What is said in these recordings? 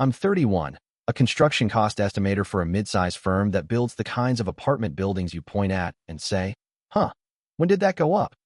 I'm 31, a construction cost estimator for a mid-sized firm that builds the kinds of apartment buildings you point at and say, huh, when did that go up?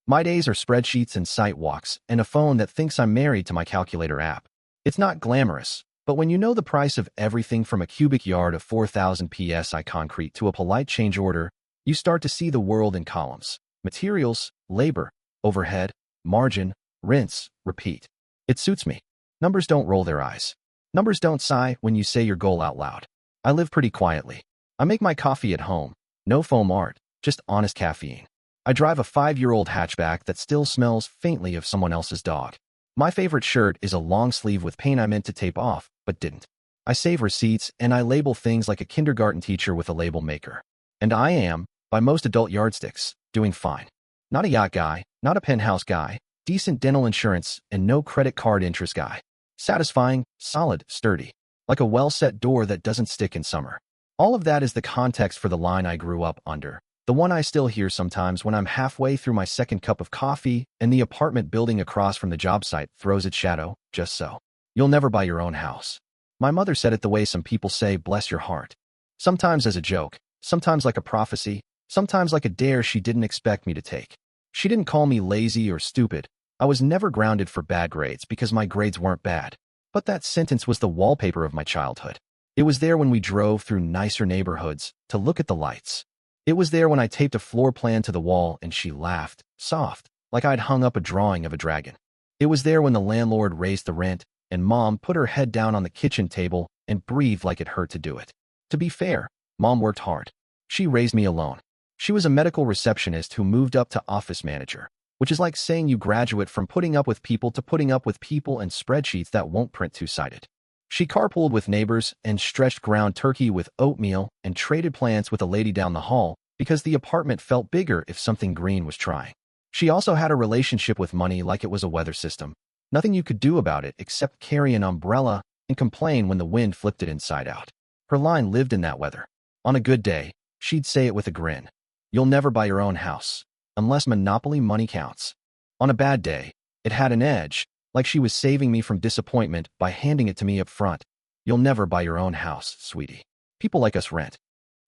My days are spreadsheets and site walks, and a phone that thinks I'm married to my calculator app. It's not glamorous, but when you know the price of everything from a cubic yard of 4,000 psi concrete to a polite change order, you start to see the world in columns. Materials, labor, overhead, margin, rinse, repeat. It suits me. Numbers don't roll their eyes. Numbers don't sigh when you say your goal out loud. I live pretty quietly. I make my coffee at home. No foam art, just honest caffeine. I drive a 5-year-old hatchback that still smells faintly of someone else's dog. My favorite shirt is a long sleeve with paint I meant to tape off, but didn't. I save receipts and I label things like a kindergarten teacher with a label maker. And I am, by most adult yardsticks, doing fine. Not a yacht guy, not a penthouse guy, decent dental insurance, and no credit card interest guy. Satisfying, solid, sturdy. Like a well-set door that doesn't stick in summer. All of that is the context for the line I grew up under. The one I still hear sometimes when I'm halfway through my second cup of coffee and the apartment building across from the job site throws its shadow, just so. You'll never buy your own house. My mother said it the way some people say, bless your heart. Sometimes as a joke, sometimes like a prophecy, sometimes like a dare she didn't expect me to take. She didn't call me lazy or stupid. I was never grounded for bad grades because my grades weren't bad. But that sentence was the wallpaper of my childhood. It was there when we drove through nicer neighborhoods to look at the lights. It was there when I taped a floor plan to the wall and she laughed, soft, like I'd hung up a drawing of a dragon. It was there when the landlord raised the rent and Mom put her head down on the kitchen table and breathed like it hurt to do it. To be fair, Mom worked hard. She raised me alone. She was a medical receptionist who moved up to office manager, which is like saying you graduate from putting up with people to putting up with people and spreadsheets that won't print two-sided. She carpooled with neighbors and stretched ground turkey with oatmeal and traded plants with a lady down the hall because the apartment felt bigger if something green was trying. She also had a relationship with money like it was a weather system. Nothing you could do about it except carry an umbrella and complain when the wind flipped it inside out. Her line lived in that weather. On a good day, she'd say it with a grin. You'll never buy your own house, unless monopoly money counts. On a bad day, it had an edge, like she was saving me from disappointment by handing it to me up front. You'll never buy your own house, sweetie. People like us rent.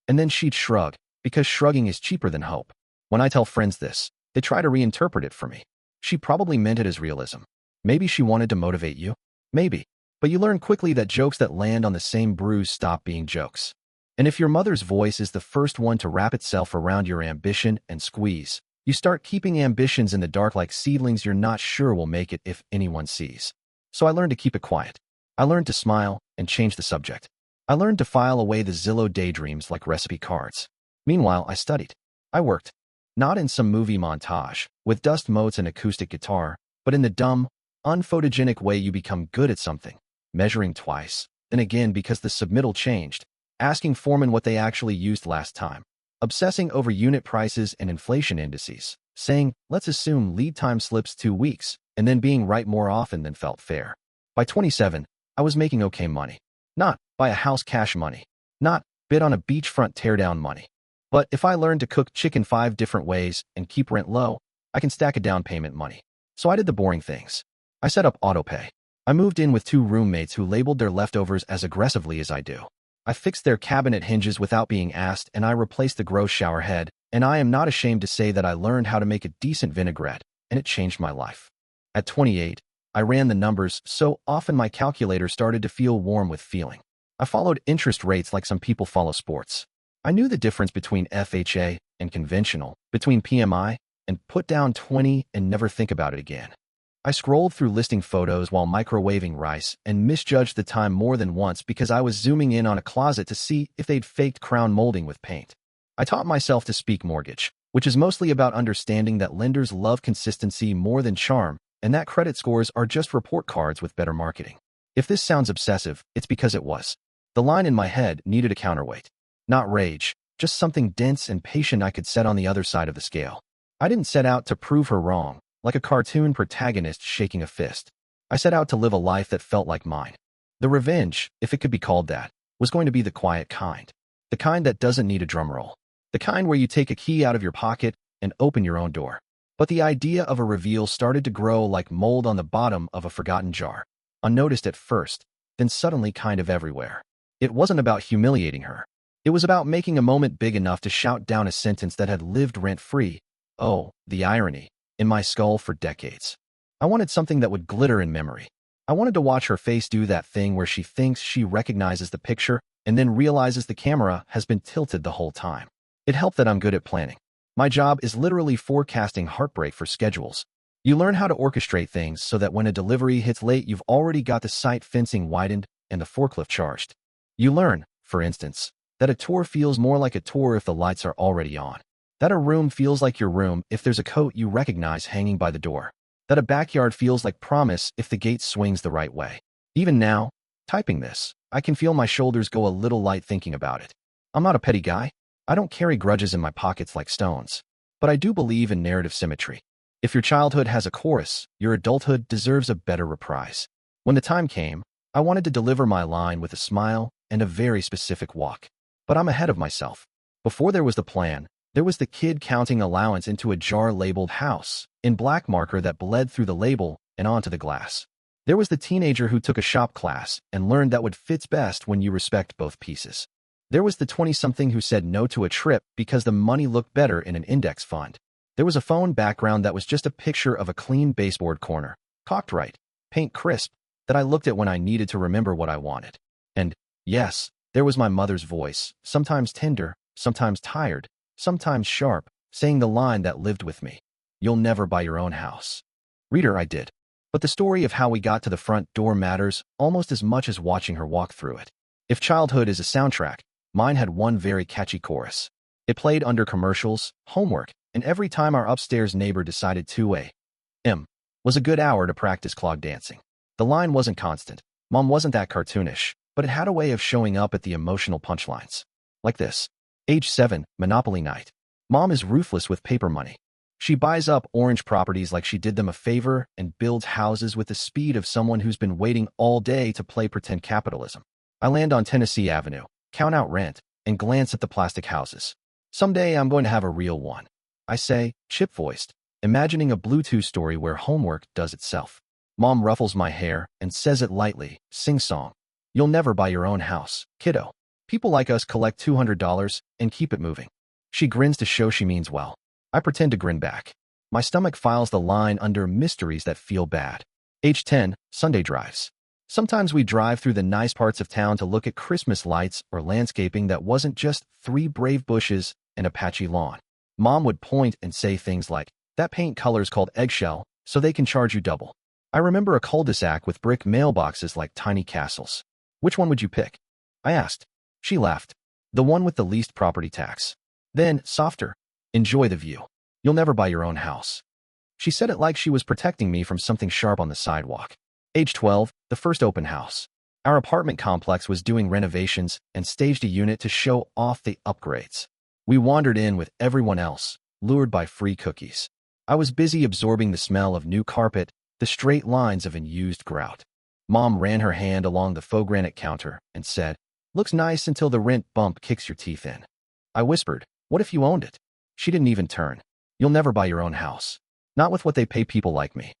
And then she'd shrug, because shrugging is cheaper than hope. When I tell friends this, they try to reinterpret it for me. She probably meant it as realism. Maybe she wanted to motivate you. Maybe. But you learn quickly that jokes that land on the same bruise stop being jokes. And if your mother's voice is the first one to wrap itself around your ambition and squeeze, you start keeping ambitions in the dark like seedlings you're not sure will make it if anyone sees. So I learned to keep it quiet. I learned to smile and change the subject. I learned to file away the Zillow daydreams like recipe cards. Meanwhile, I studied. I worked. Not in some movie montage, with dust motes and acoustic guitar, but in the dumb, unphotogenic way you become good at something. Measuring twice, and again because the submittal changed. Asking foremen what they actually used last time. Obsessing over unit prices and inflation indices, saying, let's assume lead time slips 2 weeks, and then being right more often than felt fair. By 27, I was making okay money. Not buy a house cash money. Not bid on a beachfront teardown money. But if I learned to cook chicken 5 different ways and keep rent low, I can stack a down payment money. So I did the boring things. I set up autopay. I moved in with 2 roommates who labeled their leftovers as aggressively as I do. I fixed their cabinet hinges without being asked, and I replaced the gross shower head, and I am not ashamed to say that I learned how to make a decent vinaigrette, and it changed my life. At 28, I ran the numbers so often my calculator started to feel warm with feeling. I followed interest rates like some people follow sports. I knew the difference between FHA and conventional, between PMI and put down 20 and never think about it again. I scrolled through listing photos while microwaving rice and misjudged the time more than once because I was zooming in on a closet to see if they'd faked crown molding with paint. I taught myself to speak mortgage, which is mostly about understanding that lenders love consistency more than charm, and that credit scores are just report cards with better marketing. If this sounds obsessive, it's because it was. The line in my head needed a counterweight. Not rage, just something dense and patient I could set on the other side of the scale. I didn't set out to prove her wrong, like a cartoon protagonist shaking a fist. I set out to live a life that felt like mine. The revenge, if it could be called that, was going to be the quiet kind. The kind that doesn't need a drumroll. The kind where you take a key out of your pocket and open your own door. But the idea of a reveal started to grow like mold on the bottom of a forgotten jar. Unnoticed at first, then suddenly kind of everywhere. It wasn't about humiliating her. It was about making a moment big enough to shout down a sentence that had lived rent-free. Oh, the irony. In my skull for decades. I wanted something that would glitter in memory. I wanted to watch her face do that thing where she thinks she recognizes the picture and then realizes the camera has been tilted the whole time. It helped that I'm good at planning. My job is literally forecasting heartbreak for schedules. You learn how to orchestrate things so that when a delivery hits late, you've already got the site fencing widened and the forklift charged. You learn, for instance, that a tour feels more like a tour if the lights are already on. That a room feels like your room if there's a coat you recognize hanging by the door. That a backyard feels like promise if the gate swings the right way. Even now, typing this, I can feel my shoulders go a little light thinking about it. I'm not a petty guy. I don't carry grudges in my pockets like stones. But I do believe in narrative symmetry. If your childhood has a chorus, your adulthood deserves a better reprise. When the time came, I wanted to deliver my line with a smile and a very specific walk. But I'm ahead of myself. Before there was the plan, there was the kid counting allowance into a jar labeled house, in black marker that bled through the label and onto the glass. There was the teenager who took a shop class and learned that what fits best when you respect both pieces. There was the 20-something who said no to a trip because the money looked better in an index fund. There was a phone background that was just a picture of a clean baseboard corner, cocked right, paint crisp, that I looked at when I needed to remember what I wanted. And, yes, there was my mother's voice, sometimes tender, sometimes tired, sometimes sharp, saying the line that lived with me. You'll never buy your own house. Reader, I did. But the story of how we got to the front door matters almost as much as watching her walk through it. If childhood is a soundtrack, mine had one very catchy chorus. It played under commercials, homework, and every time our upstairs neighbor decided 2 a.m. was a good hour to practice clog dancing. The line wasn't constant. Mom wasn't that cartoonish, but it had a way of showing up at the emotional punchlines. Like this. Age 7, Monopoly night. Mom is ruthless with paper money. She buys up orange properties like she did them a favor and builds houses with the speed of someone who's been waiting all day to play pretend capitalism. I land on Tennessee Avenue, count out rent, and glance at the plastic houses. Someday I'm going to have a real one. I say, chip-voiced, imagining a Bluetooth story where homework does itself. Mom ruffles my hair and says it lightly, sing-song. You'll never buy your own house, kiddo. People like us collect $200 and keep it moving. She grins to show she means well. I pretend to grin back. My stomach files the line under mysteries that feel bad. Age 10, Sunday drives. Sometimes we drive through the nice parts of town to look at Christmas lights or landscaping that wasn't just 3 brave bushes and a patchy lawn. Mom would point and say things like, that paint color's called eggshell, so they can charge you double. I remember a cul-de-sac with brick mailboxes like tiny castles. Which one would you pick? I asked. She laughed. The one with the least property tax. Then, softer. Enjoy the view. You'll never buy your own house. She said it like she was protecting me from something sharp on the sidewalk. Age 12, the first open house. Our apartment complex was doing renovations and staged a unit to show off the upgrades. We wandered in with everyone else, lured by free cookies. I was busy absorbing the smell of new carpet, the straight lines of unused grout. Mom ran her hand along the faux granite counter and said, looks nice until the rent bump kicks your teeth in. I whispered, what if you owned it? She didn't even turn. You'll never buy your own house. Not with what they pay people like me.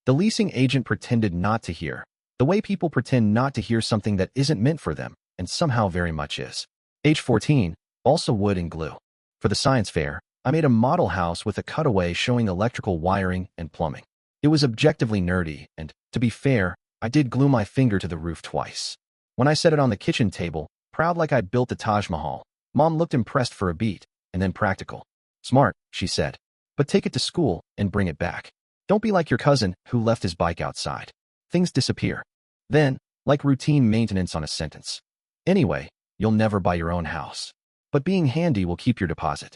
The leasing agent pretended not to hear, the way people pretend not to hear something that isn't meant for them, and somehow very much is. Age 14, balsa wood and glue. For the science fair, I made a model house with a cutaway showing electrical wiring and plumbing. It was objectively nerdy, and, to be fair, I did glue my finger to the roof twice. When I set it on the kitchen table, proud like I'd built the Taj Mahal, Mom looked impressed for a beat, and then practical. Smart, she said. But take it to school and bring it back. Don't be like your cousin who left his bike outside. Things disappear. Then, like routine maintenance on a sentence. Anyway, you'll never buy your own house. But being handy will keep your deposit.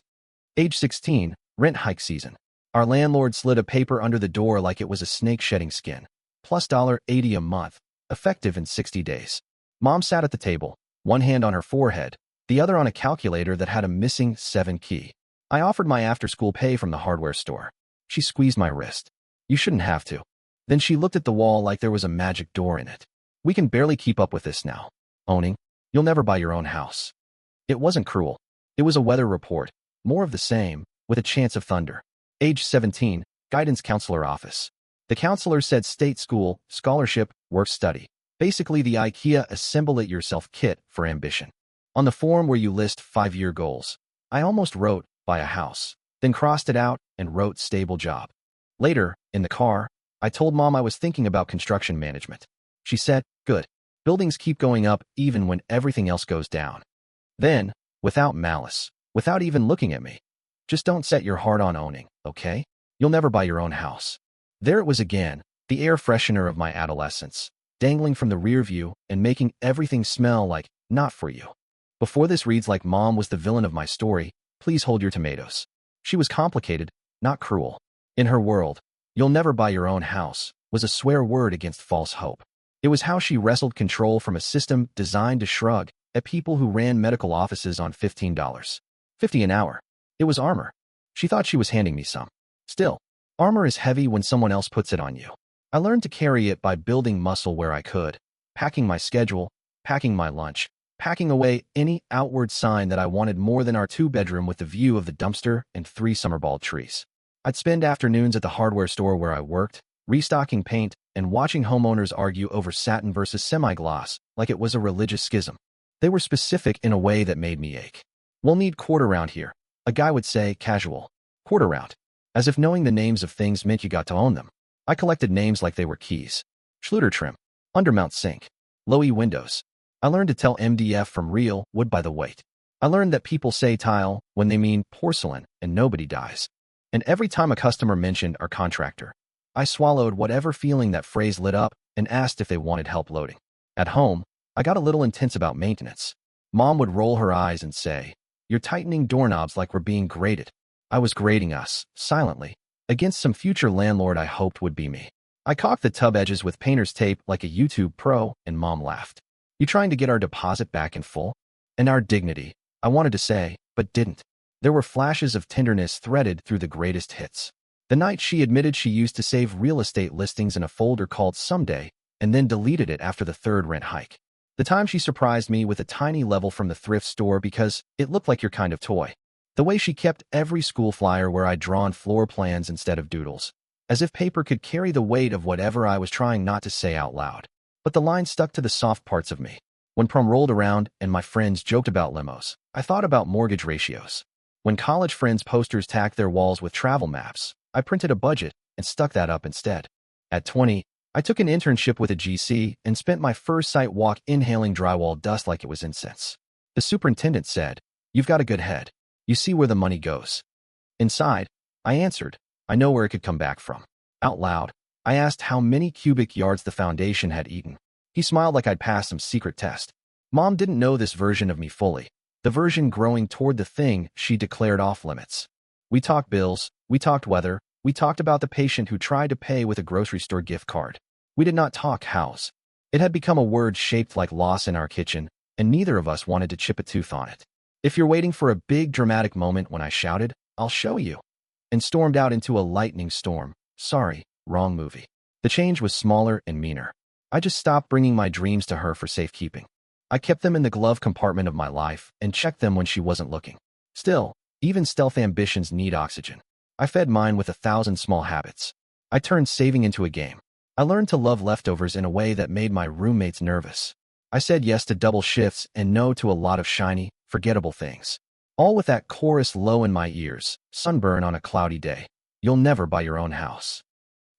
Age 16, rent hike season. Our landlord slid a paper under the door like it was a snake shedding skin. Plus $80 a month, effective in 60 days. Mom sat at the table, one hand on her forehead, the other on a calculator that had a missing 7 key. I offered my after-school pay from the hardware store. She squeezed my wrist. You shouldn't have to. Then she looked at the wall like there was a magic door in it. We can barely keep up with this now. Owning, you'll never buy your own house. It wasn't cruel. It was a weather report, more of the same, with a chance of thunder. Age 17, guidance counselor office. The counselor said state school, scholarship, work study. Basically the IKEA assemble-it-yourself kit for ambition. On the form where you list 5-year goals, I almost wrote, buy a house, then crossed it out and wrote stable job. Later, in the car, I told Mom I was thinking about construction management. She said, good. Buildings keep going up even when everything else goes down. Then, without malice, without even looking at me, just don't set your heart on owning, okay? You'll never buy your own house. There it was again, the air freshener of my adolescence, dangling from the rear view and making everything smell like, not for you. Before this reads like Mom was the villain of my story, please hold your tomatoes. She was complicated, not cruel. In her world, you'll never buy your own house was a swear word against false hope. It was how she wrestled control from a system designed to shrug at people who ran medical offices on $15.50 an hour. It was armor. She thought she was handing me some. Still, armor is heavy when someone else puts it on you. I learned to carry it by building muscle where I could, packing my schedule, packing my lunch, packing away any outward sign that I wanted more than our 2-bedroom with the view of the dumpster and 3 summerball trees. I'd spend afternoons at the hardware store where I worked, restocking paint and watching homeowners argue over satin versus semi-gloss like it was a religious schism. They were specific in a way that made me ache. We'll need quarter round here. A guy would say, casual. Quarter round. As if knowing the names of things meant you got to own them. I collected names like they were keys. Schluter trim. Undermount sink. Low-E windows. I learned to tell MDF from real wood by the weight. I learned that people say tile when they mean porcelain and nobody dies. And every time a customer mentioned our contractor, I swallowed whatever feeling that phrase lit up and asked if they wanted help loading. At home, I got a little intense about maintenance. Mom would roll her eyes and say, you're tightening doorknobs like we're being graded. I was grading us, silently, against some future landlord I hoped would be me. I caulked the tub edges with painter's tape like a YouTube pro, and Mom laughed. You trying to get our deposit back in full? And our dignity, I wanted to say, but didn't. There were flashes of tenderness threaded through the greatest hits. The night she admitted she used to save real estate listings in a folder called Someday, and then deleted it after the 3rd rent hike. The time she surprised me with a tiny level from the thrift store because it looked like your kind of toy. The way she kept every school flyer where I'd drawn floor plans instead of doodles. As if paper could carry the weight of whatever I was trying not to say out loud. But the line stuck to the soft parts of me. When prom rolled around and my friends joked about limos, I thought about mortgage ratios. When college friends' posters tacked their walls with travel maps, I printed a budget and stuck that up instead. At 20, I took an internship with a GC and spent my first site walk inhaling drywall dust like it was incense. The superintendent said, you've got a good head. You see where the money goes. Inside, I answered, I know where it could come back from. Out loud, I asked how many cubic yards the foundation had eaten. He smiled like I'd passed some secret test. Mom didn't know this version of me fully, the version growing toward the thing she declared off limits. We talked bills, we talked weather, we talked about the patient who tried to pay with a grocery store gift card. We did not talk house. It had become a word shaped like loss in our kitchen, and neither of us wanted to chip a tooth on it. If you're waiting for a big dramatic moment when I shouted, I'll show you, and stormed out into a lightning storm. Sorry, wrong movie. The change was smaller and meaner. I just stopped bringing my dreams to her for safekeeping. I kept them in the glove compartment of my life and checked them when she wasn't looking. Still, even stealth ambitions need oxygen. I fed mine with 1,000 small habits. I turned saving into a game. I learned to love leftovers in a way that made my roommates nervous. I said yes to double shifts and no to a lot of shiny, forgettable things. All with that chorus low in my ears, sunburn on a cloudy day. You'll never buy your own house.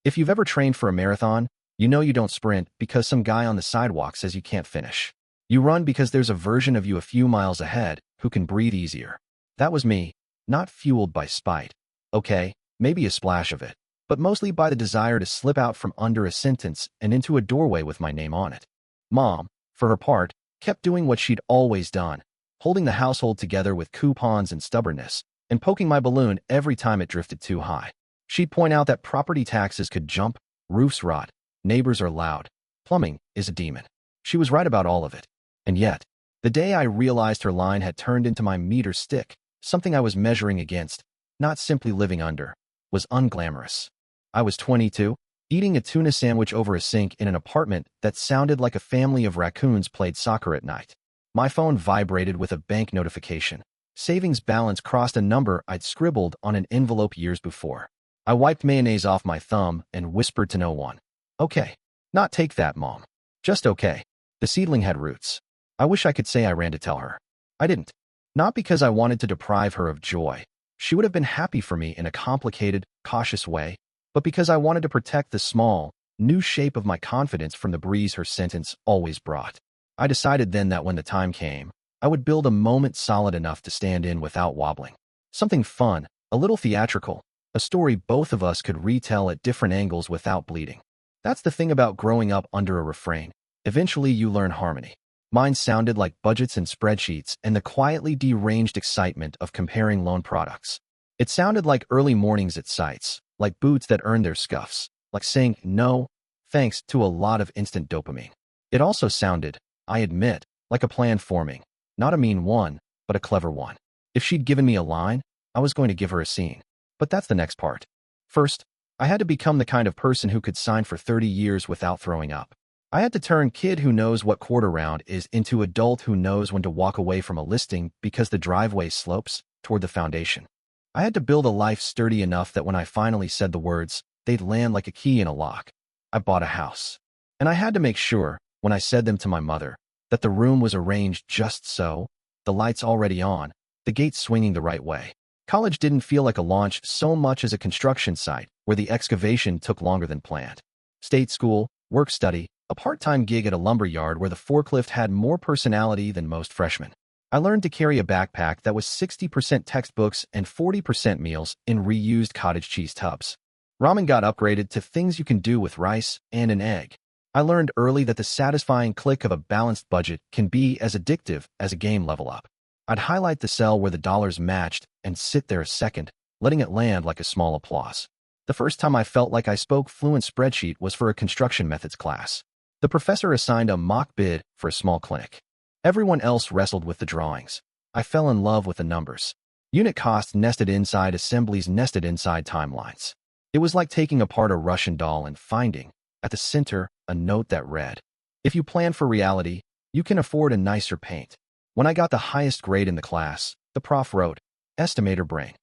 If you've ever trained for a marathon, you know you don't sprint because some guy on the sidewalk says you can't finish. You run because there's a version of you a few miles ahead who can breathe easier. That was me, not fueled by spite. Okay, maybe a splash of it, but mostly by the desire to slip out from under a sentence and into a doorway with my name on it. Mom, for her part, kept doing what she'd always done, holding the household together with coupons and stubbornness, and poking my balloon every time it drifted too high. She'd point out that property taxes could jump, roofs rot, neighbors are loud, plumbing is a demon. She was right about all of it. And yet, the day I realized her line had turned into my meter stick, something I was measuring against, not simply living under, was unglamorous. I was 22, eating a tuna sandwich over a sink in an apartment that sounded like a family of raccoons played soccer at night. My phone vibrated with a bank notification. Savings balance crossed a number I'd scribbled on an envelope years before. I wiped mayonnaise off my thumb and whispered to no one. Okay, not take that, Mom. Just okay. The seedling had roots. I wish I could say I ran to tell her. I didn't. Not because I wanted to deprive her of joy. She would have been happy for me in a complicated, cautious way, but because I wanted to protect the small, new shape of my confidence from the breeze her sentence always brought. I decided then that when the time came, I would build a moment solid enough to stand in without wobbling. Something fun, a little theatrical, a story both of us could retell at different angles without bleeding. That's the thing about growing up under a refrain. Eventually you learn harmony. Mine sounded like budgets and spreadsheets and the quietly deranged excitement of comparing loan products. It sounded like early mornings at sites, like boots that earned their scuffs, like saying no, thanks to a lot of instant dopamine. It also sounded, I admit, like a plan forming, not a mean one, but a clever one. If she'd given me a line, I was going to give her a scene. But that's the next part. First, I had to become the kind of person who could sign for 30 years without throwing up. I had to turn kid who knows what quarter round is into adult who knows when to walk away from a listing because the driveway slopes toward the foundation. I had to build a life sturdy enough that when I finally said the words, they'd land like a key in a lock. I bought a house. And I had to make sure, when I said them to my mother, that the room was arranged just so, the lights already on, the gates swinging the right way. College didn't feel like a launch so much as a construction site where the excavation took longer than planned. State school, work-study, a part-time gig at a lumber yard where the forklift had more personality than most freshmen. I learned to carry a backpack that was 60% textbooks and 40% meals in reused cottage cheese tubs. Ramen got upgraded to things you can do with rice and an egg. I learned early that the satisfying click of a balanced budget can be as addictive as a game level up. I'd highlight the cell where the dollars matched and sit there a second, letting it land like a small applause. The first time I felt like I spoke fluent spreadsheet was for a construction methods class. The professor assigned a mock bid for a small clinic. Everyone else wrestled with the drawings. I fell in love with the numbers. Unit costs nested inside assemblies nested inside timelines. It was like taking apart a Russian doll and finding, at the center, a note that read, "If you plan for reality, you can afford a nicer paint." When I got the highest grade in the class, the prof wrote, "Estimator brain."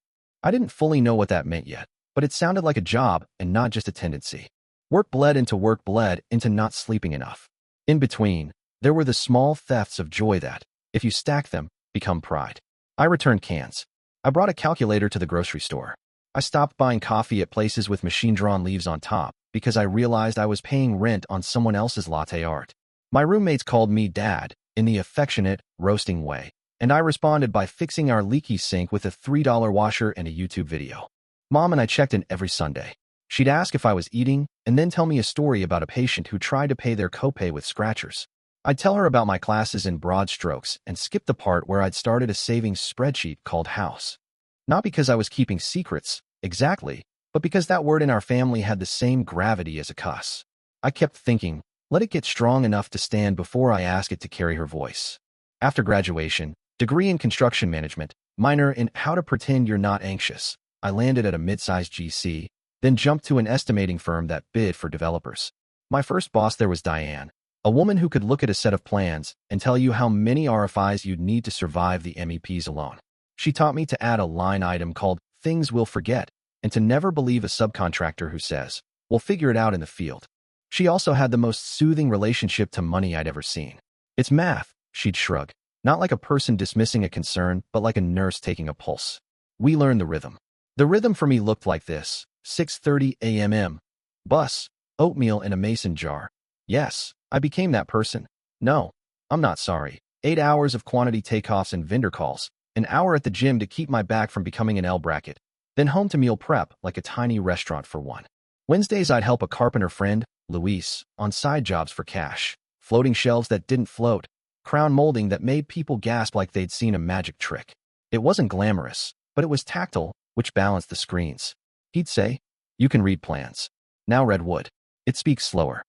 I didn't fully know what that meant yet, but it sounded like a job and not just a tendency. Work bled into not sleeping enough. In between, there were the small thefts of joy that, if you stack them, become pride. I returned cans. I brought a calculator to the grocery store. I stopped buying coffee at places with machine-drawn leaves on top because I realized I was paying rent on someone else's latte art. My roommates called me Dad in the affectionate, roasting way, and I responded by fixing our leaky sink with a $3 washer and a YouTube video. Mom and I checked in every Sunday. She'd ask if I was eating, and then tell me a story about a patient who tried to pay their copay with scratchers. I'd tell her about my classes in broad strokes and skip the part where I'd started a savings spreadsheet called House. Not because I was keeping secrets, exactly, but because that word in our family had the same gravity as a cuss. I kept thinking, let it get strong enough to stand before I ask it to carry her voice. After graduation, degree in construction management, minor in how to pretend you're not anxious, I landed at a mid-sized GC, then jumped to an estimating firm that bid for developers. My first boss there was Diane, a woman who could look at a set of plans and tell you how many RFIs you'd need to survive the MEPs alone. She taught me to add a line item called "Things We'll Forget" and to never believe a subcontractor who says, "We'll figure it out in the field." She also had the most soothing relationship to money I'd ever seen. "It's math," she'd shrug, not like a person dismissing a concern, but like a nurse taking a pulse. We learned the rhythm. The rhythm for me looked like this: 6:30 a.m. Bus, oatmeal in a mason jar. Yes, I became that person. No, I'm not sorry. 8 hours of quantity takeoffs and vendor calls, an hour at the gym to keep my back from becoming an L bracket, then home to meal prep like a tiny restaurant for one. Wednesdays I'd help a carpenter friend, Luis, on side jobs for cash, floating shelves that didn't float, crown molding that made people gasp like they'd seen a magic trick. It wasn't glamorous, but it was tactile, which balanced the screens. He'd say, "You can read plans. Now read wood. It speaks slower."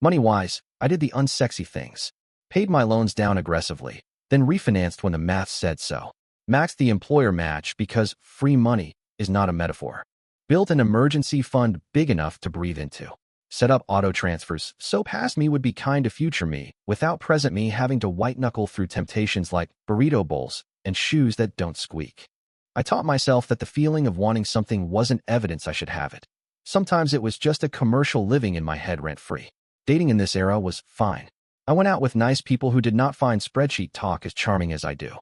Money-wise, I did the unsexy things. Paid my loans down aggressively, then refinanced when the math said so. Maxed the employer match because free money is not a metaphor. Built an emergency fund big enough to breathe into. Set up auto transfers so past me would be kind to future me without present me having to white-knuckle through temptations like burrito bowls and shoes that don't squeak. I taught myself that the feeling of wanting something wasn't evidence I should have it. Sometimes it was just a commercial living in my head rent-free. Dating in this era was fine. I went out with nice people who did not find spreadsheet talk as charming as I do.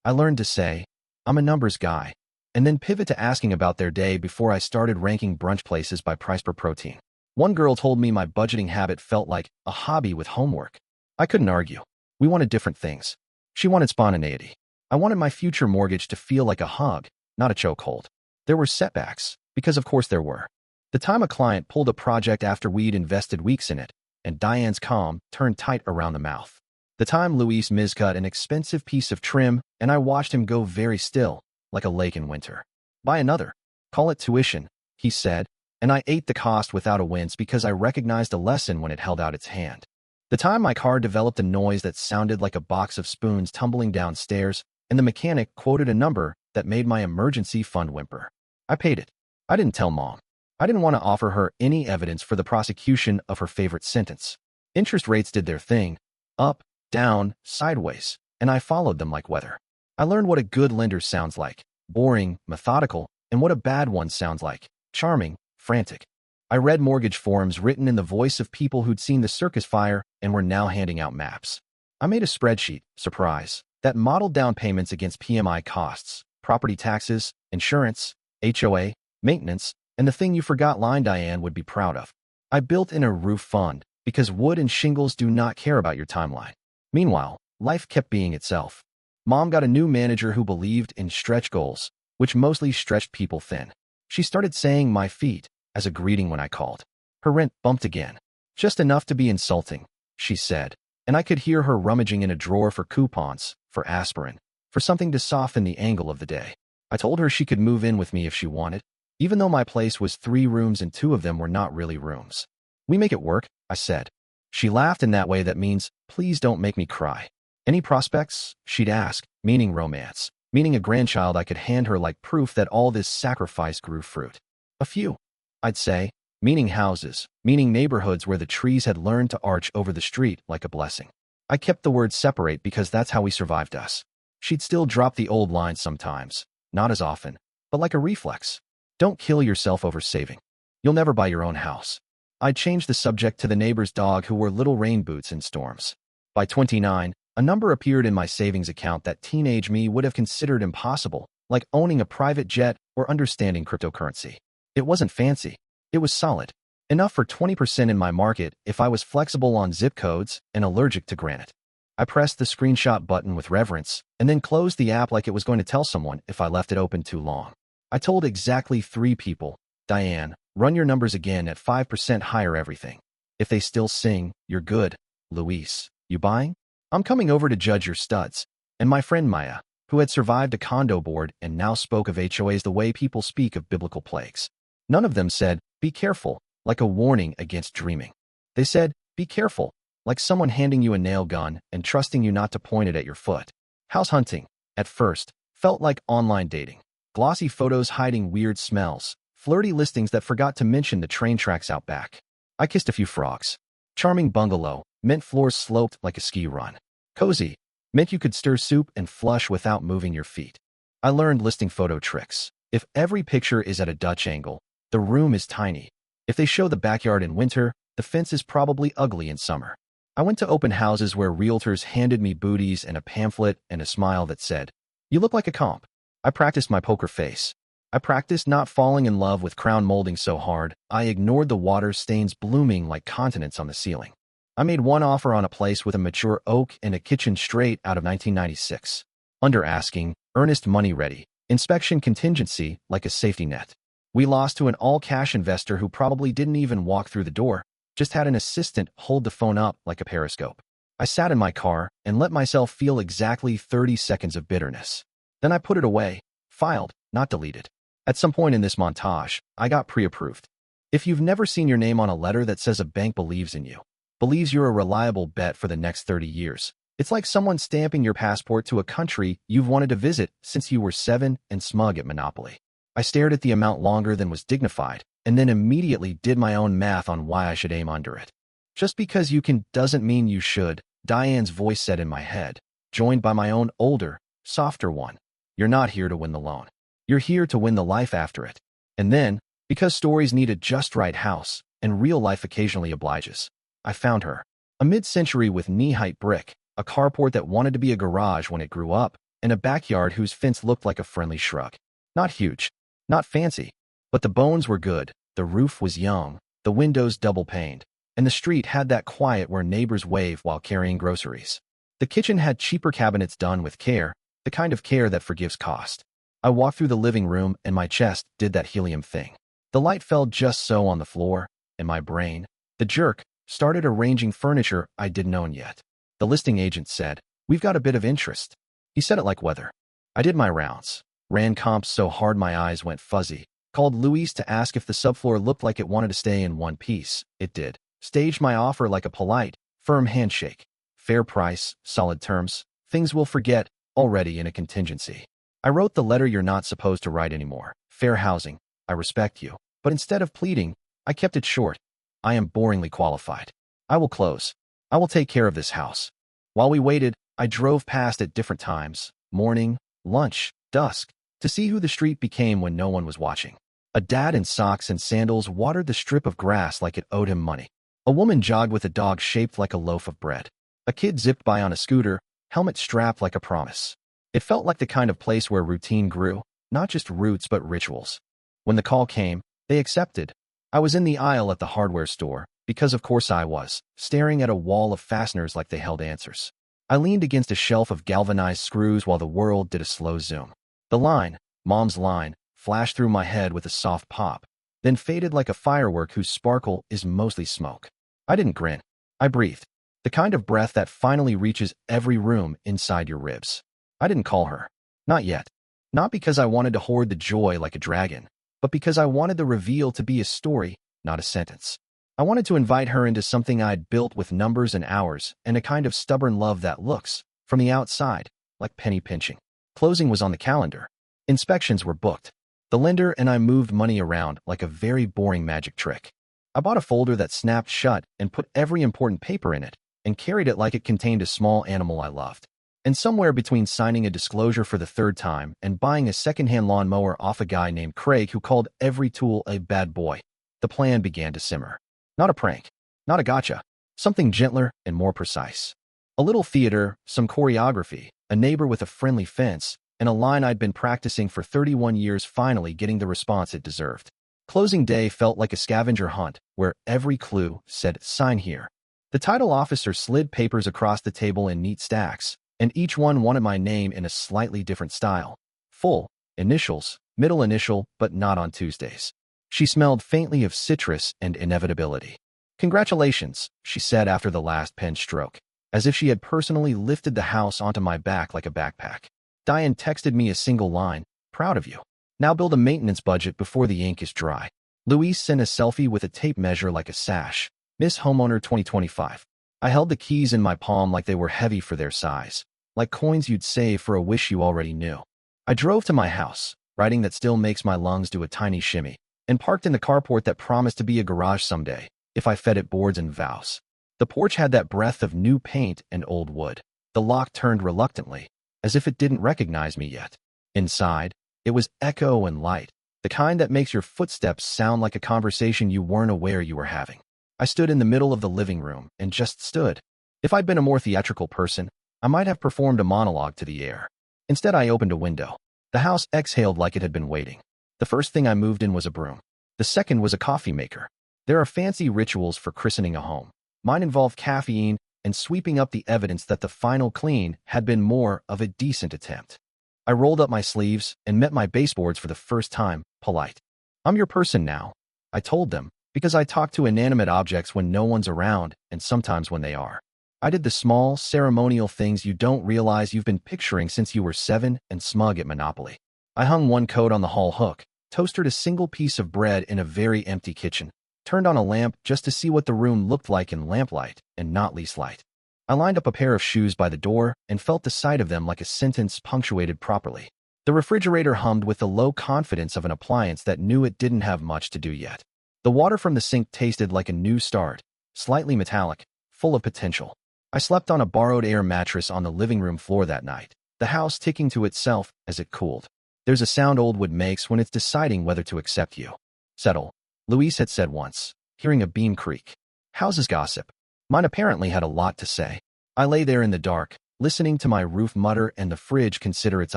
I learned to say, I'm a numbers guy, and then pivot to asking about their day before I started ranking brunch places by price per protein. One girl told me my budgeting habit felt like a hobby with homework. I couldn't argue. We wanted different things. She wanted spontaneity. I wanted my future mortgage to feel like a hug, not a chokehold. There were setbacks, because of course there were. The time a client pulled a project after we'd invested weeks in it, and Diane's calm turned tight around the mouth. The time Luis miscut an expensive piece of trim, and I watched him go very still, like a lake in winter. Buy another. Call it tuition, he said, and I ate the cost without a wince because I recognized a lesson when it held out its hand. The time my car developed a noise that sounded like a box of spoons tumbling downstairs, and the mechanic quoted a number that made my emergency fund whimper. I paid it. I didn't tell Mom. I didn't want to offer her any evidence for the prosecution of her favorite sentence. Interest rates did their thing, up, down, sideways, and I followed them like weather. I learned what a good lender sounds like, boring, methodical, and what a bad one sounds like, charming, frantic. I read mortgage forms written in the voice of people who'd seen the circus fire and were now handing out maps. I made a spreadsheet, surprise, that modeled down payments against PMI costs, property taxes, insurance, HOA, maintenance, and the thing you forgot line Diane would be proud of. I built in a roof fund because wood and shingles do not care about your timeline. Meanwhile, life kept being itself. Mom got a new manager who believed in stretch goals, which mostly stretched people thin. She started saying my feet as a greeting when I called. Her rent bumped again. Just enough to be insulting, she said, and I could hear her rummaging in a drawer for coupons, for aspirin, for something to soften the angle of the day. I told her she could move in with me if she wanted, even though my place was 3 rooms and 2 of them were not really rooms. We make it work, I said. She laughed in that way that means, please don't make me cry. Any prospects? She'd ask, meaning romance, meaning a grandchild I could hand her like proof that all this sacrifice grew fruit. A few, I'd say, meaning houses, meaning neighborhoods where the trees had learned to arch over the street like a blessing. I kept the word separate because that's how we survived us. She'd still drop the old lines sometimes, not as often, but like a reflex. Don't kill yourself over saving. You'll never buy your own house. I'd changed the subject to the neighbor's dog who wore little rain boots in storms. By 29, a number appeared in my savings account that teenage me would have considered impossible, like owning a private jet or understanding cryptocurrency. It wasn't fancy. It was solid. Enough for 20% in my market if I was flexible on zip codes and allergic to granite. I pressed the screenshot button with reverence and then closed the app like it was going to tell someone if I left it open too long. I told exactly 3 people, Diane, run your numbers again at 5% higher everything. If they still sing, you're good. Luis, you buying? I'm coming over to judge your studs. And my friend Maya, who had survived a condo board and now spoke of HOAs the way people speak of biblical plagues. None of them said, be careful, like a warning against dreaming. They said, be careful, like someone handing you a nail gun and trusting you not to point it at your foot. House hunting, at first, felt like online dating. Glossy photos hiding weird smells, flirty listings that forgot to mention the train tracks out back. I kissed a few frogs. Charming bungalow, meant floors sloped like a ski run. Cozy, meant you could stir soup and flush without moving your feet. I learned listing photo tricks. If every picture is at a Dutch angle, the room is tiny. If they show the backyard in winter, the fence is probably ugly in summer. I went to open houses where realtors handed me booties and a pamphlet and a smile that said, you look like a comp. I practiced my poker face. I practiced not falling in love with crown molding so hard, I ignored the water stains blooming like continents on the ceiling. I made one offer on a place with a mature oak and a kitchen straight out of 1996. Under asking, earnest money ready, inspection contingency like a safety net. We lost to an all-cash investor who probably didn't even walk through the door, just had an assistant hold the phone up like a periscope. I sat in my car and let myself feel exactly 30 seconds of bitterness. Then I put it away, filed, not deleted. At some point in this montage, I got pre-approved. If you've never seen your name on a letter that says a bank believes in you, believes you're a reliable bet for the next 30 years, it's like someone stamping your passport to a country you've wanted to visit since you were 7 and smug at Monopoly. I stared at the amount longer than was dignified, and then immediately did my own math on why I should aim under it. Just because you can doesn't mean you should, Diane's voice said in my head, joined by my own older, softer one. You're not here to win the loan. You're here to win the life after it. And then, because stories need a just right house, and real life occasionally obliges, I found her. A mid-century with knee-height brick, a carport that wanted to be a garage when it grew up, and a backyard whose fence looked like a friendly shrug. Not huge, not fancy, but the bones were good, the roof was young, the windows double-paned, and the street had that quiet where neighbors wave while carrying groceries. The kitchen had cheaper cabinets done with care, the kind of care that forgives cost. I walked through the living room and my chest did that helium thing. The light fell just so on the floor, and my brain, the jerk, started arranging furniture I didn't own yet. The listing agent said, "We've got a bit of interest." He said it like weather. I did my rounds, ran comps so hard my eyes went fuzzy, called Luis to ask if the subfloor looked like it wanted to stay in one piece. It did. Staged my offer like a polite, firm handshake. Fair price, solid terms, things we'll forget, already in a contingency. I wrote the letter you're not supposed to write anymore. Fair housing, I respect you. But instead of pleading, I kept it short. I am boringly qualified. I will close. I will take care of this house. While we waited, I drove past at different times, morning, lunch, dusk, to see who the street became when no one was watching. A dad in socks and sandals watered the strip of grass like it owed him money. A woman jogged with a dog shaped like a loaf of bread. A kid zipped by on a scooter, helmet strapped like a promise. It felt like the kind of place where routine grew, not just roots but rituals. When the call came, they accepted. I was in the aisle at the hardware store, because of course I was, staring at a wall of fasteners like they held answers. I leaned against a shelf of galvanized screws while the world did a slow zoom. The line, Mom's line, flashed through my head with a soft pop, then faded like a firework whose sparkle is mostly smoke. I didn't grin. I breathed. The kind of breath that finally reaches every room inside your ribs. I didn't call her. Not yet. Not because I wanted to hoard the joy like a dragon, but because I wanted the reveal to be a story, not a sentence. I wanted to invite her into something I'd built with numbers and hours and a kind of stubborn love that looks, from the outside, like penny pinching. Closing was on the calendar. Inspections were booked. The lender and I moved money around like a very boring magic trick. I bought a folder that snapped shut and put every important paper in it, and carried it like it contained a small animal I loved. And somewhere between signing a disclosure for the third time and buying a secondhand lawnmower off a guy named Craig who called every tool a bad boy, the plan began to simmer. Not a prank, not a gotcha, something gentler and more precise. A little theater, some choreography, a neighbor with a friendly fence, and a line I'd been practicing for 31 years finally getting the response it deserved. Closing day felt like a scavenger hunt where every clue said, "Sign here." The title officer slid papers across the table in neat stacks, and each one wanted my name in a slightly different style. Full, initials, middle initial, but not on Tuesdays. She smelled faintly of citrus and inevitability. "Congratulations," she said after the last pen stroke, as if she had personally lifted the house onto my back like a backpack. Diane texted me a single line, "Proud of you. Now build a maintenance budget before the ink is dry." Luis sent a selfie with a tape measure like a sash. "Miss Homeowner 2025. I held the keys in my palm like they were heavy for their size, like coins you'd save for a wish you already knew. I drove to my house, writing that still makes my lungs do a tiny shimmy, and parked in the carport that promised to be a garage someday, if I fed it boards and vows. The porch had that breath of new paint and old wood. The lock turned reluctantly, as if it didn't recognize me yet. Inside, it was echo and light, the kind that makes your footsteps sound like a conversation you weren't aware you were having. I stood in the middle of the living room and just stood. If I'd been a more theatrical person, I might have performed a monologue to the air. Instead, I opened a window. The house exhaled like it had been waiting. The first thing I moved in was a broom. The second was a coffee maker. There are fancy rituals for christening a home. Mine involved caffeine and sweeping up the evidence that the final clean had been more of a decent attempt. I rolled up my sleeves and met my baseboards for the first time, polite. "I'm your person now," I told them, because I talk to inanimate objects when no one's around and sometimes when they are. I did the small, ceremonial things you don't realize you've been picturing since you were 7 and smug at Monopoly. I hung one coat on the hall hook, toasted a single piece of bread in a very empty kitchen, turned on a lamp just to see what the room looked like in lamplight and not least light. I lined up a pair of shoes by the door and felt the sight of them like a sentence punctuated properly. The refrigerator hummed with the low confidence of an appliance that knew it didn't have much to do yet. The water from the sink tasted like a new start, slightly metallic, full of potential. I slept on a borrowed air mattress on the living room floor that night, the house ticking to itself as it cooled. There's a sound old wood makes when it's deciding whether to accept you. "Settle," Luis had said once, hearing a beam creak. "Houses gossip. Mine apparently had a lot to say. I lay there in the dark, listening to my roof mutter and the fridge consider its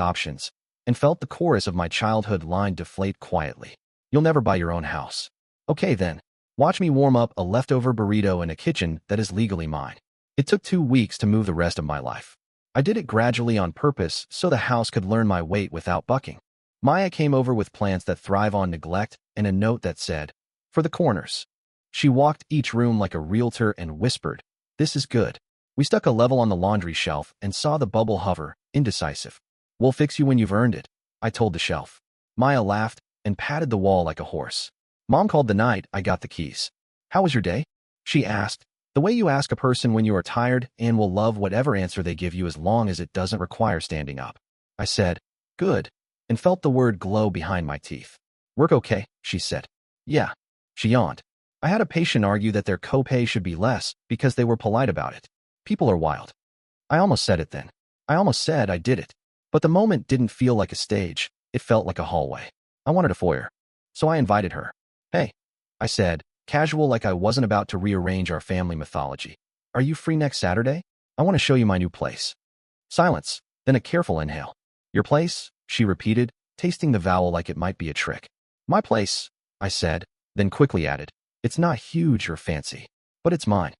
options, and felt the chorus of my childhood line deflate quietly. You'll never buy your own house. Okay then. Watch me warm up a leftover burrito in a kitchen that is legally mine. It took 2 weeks to move the rest of my life. I did it gradually on purpose so the house could learn my weight without bucking. Maya came over with plants that thrive on neglect and a note that said, "For the corners." She walked each room like a realtor and whispered, "This is good." We stuck a level on the laundry shelf and saw the bubble hover, indecisive. "We'll fix you when you've earned it," I told the shelf. Maya laughed and patted the wall like a horse. Mom called the night I got the keys. "How was your day?" she asked, the way you ask a person when you are tired and will love whatever answer they give you as long as it doesn't require standing up. I said, "Good," and felt the word glow behind my teeth. "Work okay," she said. "Yeah." She yawned. I had a patient argue that their copay should be less because they were polite about it. People are wild. I almost said it then. I almost said I did it. But the moment didn't feel like a stage. It felt like a hallway. I wanted a foyer. So I invited her. "Hey," I said, casual like I wasn't about to rearrange our family mythology. "Are you free next Saturday? I want to show you my new place." Silence, then a careful inhale. "Your place?" she repeated, tasting the vowel like it might be a trick. "My place," I said, then quickly added, "It's not huge or fancy, but it's mine."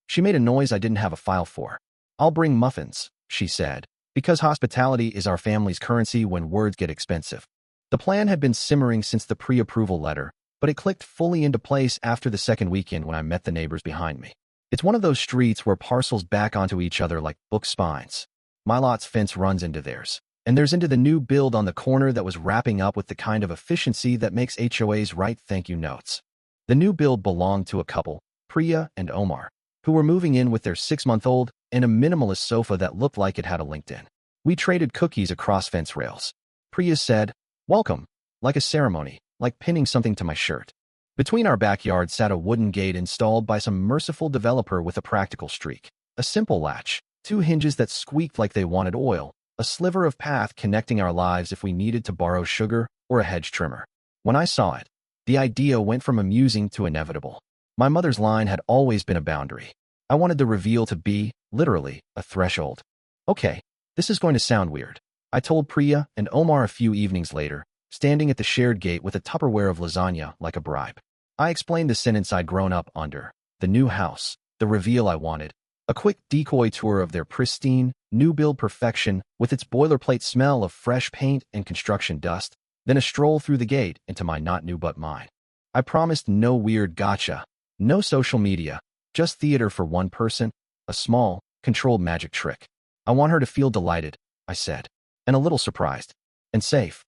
She made a noise I didn't have a file for. "I'll bring muffins," she said, because hospitality is our family's currency when words get expensive. The plan had been simmering since the pre-approval letter, but it clicked fully into place after the second weekend when I met the neighbors behind me. It's one of those streets where parcels back onto each other like book spines. My lot's fence runs into theirs, and there's into the new build on the corner that was wrapping up with the kind of efficiency that makes HOAs write thank you notes. The new build belonged to a couple, Priya and Omar, who were moving in with their 6-month-old and a minimalist sofa that looked like it had a LinkedIn. We traded cookies across fence rails. Priya said, "Welcome," like a ceremony, like pinning something to my shirt. Between our backyard sat a wooden gate installed by some merciful developer with a practical streak. A simple latch, 2 hinges that squeaked like they wanted oil, a sliver of path connecting our lives if we needed to borrow sugar or a hedge trimmer. When I saw it, the idea went from amusing to inevitable. My mother's line had always been a boundary. I wanted the reveal to be, literally, a threshold. "Okay, this is going to sound weird," I told Priya and Omar a few evenings later, standing at the shared gate with a Tupperware of lasagna like a bribe. I explained the sentence I'd grown up under, the new house, the reveal I wanted, a quick decoy tour of their pristine, new-build perfection with its boilerplate smell of fresh paint and construction dust, then a stroll through the gate into my not new but mine. I promised no weird gotcha, no social media, just theater for one person, a small, controlled magic trick. "I want her to feel delighted," I said, and a little surprised, and safe.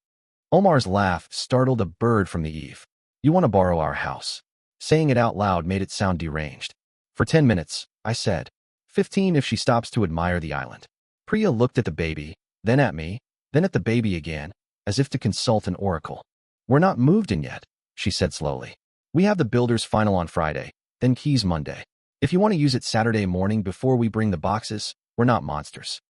Omar's laugh startled a bird from the eave. "You want to borrow our house?" Saying it out loud made it sound deranged. "For 10 minutes," I said. 15 if she stops to admire the island. Priya looked at the baby, then at me, then at the baby again, as if to consult an oracle. "We're not moved in yet," she said slowly. "We have the builder's final on Friday, then keys Monday. If you want to use it Saturday morning before we bring the boxes, we're not monsters."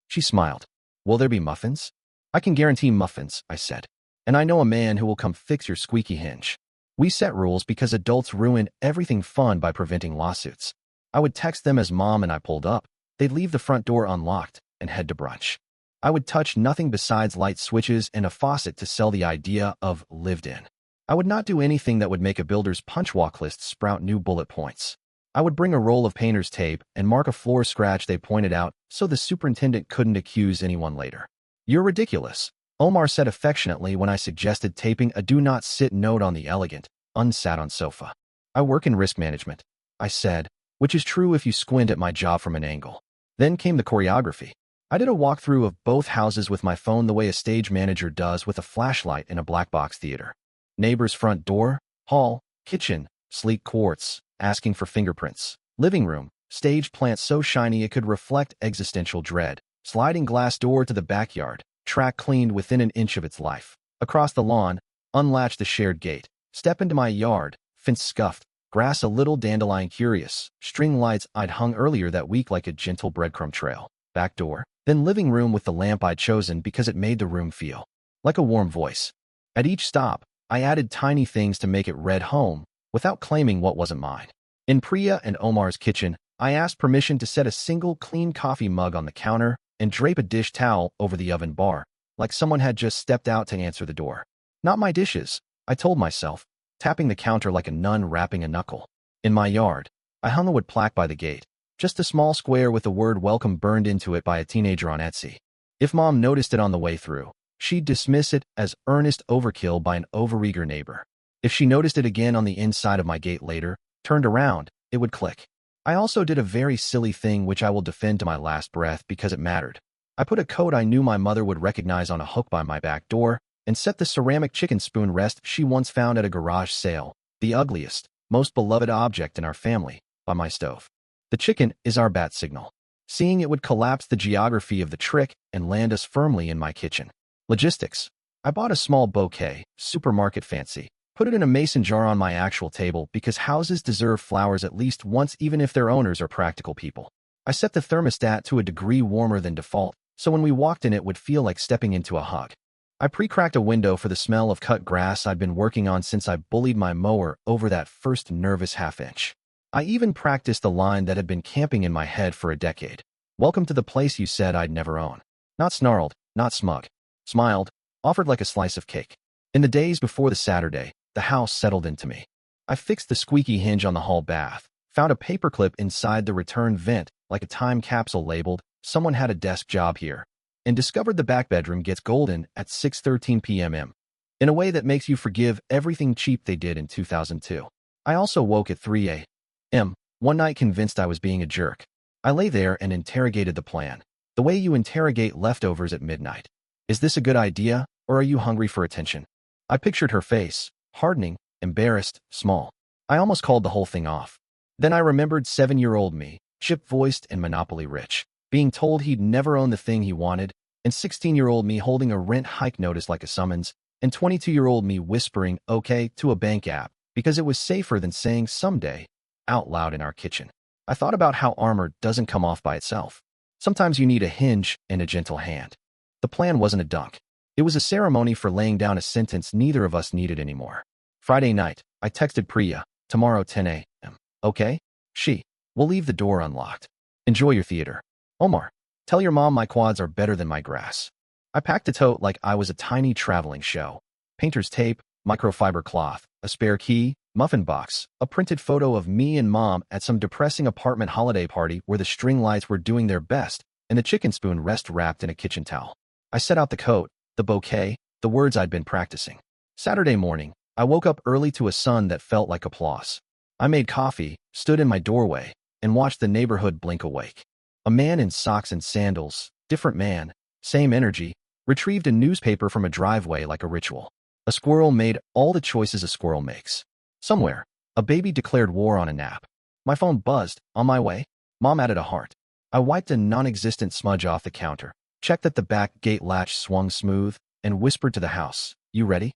She smiled. "Will there be muffins?" "I can guarantee muffins," I said. "And I know a man who will come fix your squeaky hinge." We set rules because adults ruin everything fun by preventing lawsuits. I would text them as Mom and I pulled up. They'd leave the front door unlocked and head to brunch. I would touch nothing besides light switches and a faucet to sell the idea of lived in. I would not do anything that would make a builder's punch walk list sprout new bullet points. I would bring a roll of painter's tape and mark a floor scratch they pointed out so the superintendent couldn't accuse anyone later. "You're ridiculous," Omar said affectionately when I suggested taping a do not sit note on the elegant, unsat on sofa. "I work in risk management," I said, which is true if you squint at my job from an angle. Then came the choreography. I did a walkthrough of both houses with my phone the way a stage manager does with a flashlight in a black box theater. Neighbor's front door, hall, kitchen, sleek quartz, asking for fingerprints. Living room, staged plant so shiny it could reflect existential dread. Sliding glass door to the backyard, track cleaned within an inch of its life. Across the lawn, unlatch the shared gate. Step into my yard, fence scuffed, grass a little dandelion curious, string lights I'd hung earlier that week like a gentle breadcrumb trail. Back door, then living room with the lamp I'd chosen because it made the room feel like a warm voice. At each stop, I added tiny things to make it read home, without claiming what wasn't mine. In Priya and Omar's kitchen, I asked permission to set a single clean coffee mug on the counter and drape a dish towel over the oven bar, like someone had just stepped out to answer the door. Not my dishes, I told myself, tapping the counter like a nun rapping a knuckle. In my yard, I hung a wood plaque by the gate, just a small square with the word welcome burned into it by a teenager on Etsy. If Mom noticed it on the way through, she'd dismiss it as earnest overkill by an overeager neighbor. If she noticed it again on the inside of my gate later, turned around, it would click. I also did a very silly thing which I will defend to my last breath because it mattered. I put a coat I knew my mother would recognize on a hook by my back door and set the ceramic chicken spoon rest she once found at a garage sale, the ugliest, most beloved object in our family, by my stove. The chicken is our bat signal. Seeing it would collapse the geography of the trick and land us firmly in my kitchen. Logistics. I bought a small bouquet, supermarket fancy, put it in a mason jar on my actual table because houses deserve flowers at least once even if their owners are practical people. I set the thermostat to a degree warmer than default, so when we walked in it would feel like stepping into a hug. I pre-cracked a window for the smell of cut grass I'd been working on since I bullied my mower over that first nervous half-inch. I even practiced the line that had been camping in my head for a decade. Welcome to the place you said I'd never own. Not snarled, not smug. Smiled, offered like a slice of cake. In the days before the Saturday, the house settled into me. I fixed the squeaky hinge on the hall bath, found a paperclip inside the return vent like a time capsule labeled, "Someone had a desk job here," and discovered the back bedroom gets golden at 6:13 p.m. in a way that makes you forgive everything cheap they did in 2002. I also woke at 3 a.m. one night convinced I was being a jerk. I lay there and interrogated the plan, the way you interrogate leftovers at midnight. Is this a good idea, or are you hungry for attention? I pictured her face, hardening, embarrassed, small. I almost called the whole thing off. Then I remembered 7-year-old me, chip-voiced and Monopoly rich, being told he'd never own the thing he wanted, and 16-year-old me holding a rent hike notice like a summons, and 22-year-old me whispering "okay" to a bank app because it was safer than saying "someday" out loud in our kitchen. I thought about how armor doesn't come off by itself. Sometimes you need a hinge and a gentle hand. The plan wasn't a dunk. It was a ceremony for laying down a sentence neither of us needed anymore. Friday night, I texted Priya, tomorrow 10 a.m. Okay? We'll leave the door unlocked. Enjoy your theater. Omar, tell your mom my quads are better than my grass. I packed a tote like I was a tiny traveling show. Painter's tape, microfiber cloth, a spare key, muffin box, a printed photo of me and Mom at some depressing apartment holiday party where the string lights were doing their best, and the chicken spoon rest wrapped in a kitchen towel. I set out the coat, the bouquet, the words I'd been practicing. Saturday morning, I woke up early to a sun that felt like applause. I made coffee, stood in my doorway, and watched the neighborhood blink awake. A man in socks and sandals, different man, same energy, retrieved a newspaper from a driveway like a ritual. A squirrel made all the choices a squirrel makes. Somewhere, a baby declared war on a nap. My phone buzzed. On my way. Mom added a heart. I wiped a non-existent smudge off the counter, checked that the back gate latch swung smooth, and whispered to the house, "You ready?"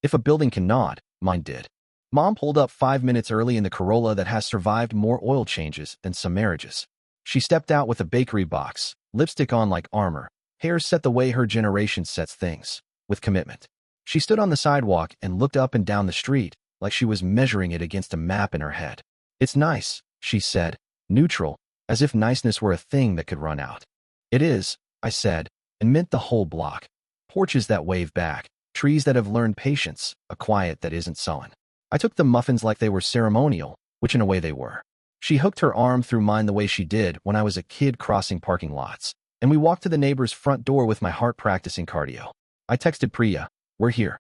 If a building can nod, mine did. Mom pulled up 5 minutes early in the Corolla that has survived more oil changes than some marriages. She stepped out with a bakery box, lipstick on like armor, hair set the way her generation sets things, with commitment. She stood on the sidewalk and looked up and down the street, like she was measuring it against a map in her head. "It's nice," she said, neutral, as if niceness were a thing that could run out. "It is," I said, and meant the whole block. Porches that wave back, trees that have learned patience, a quiet that isn't sullen. I took the muffins like they were ceremonial, which in a way they were. She hooked her arm through mine the way she did when I was a kid crossing parking lots, and we walked to the neighbor's front door with my heart practicing cardio. I texted Priya, "We're here."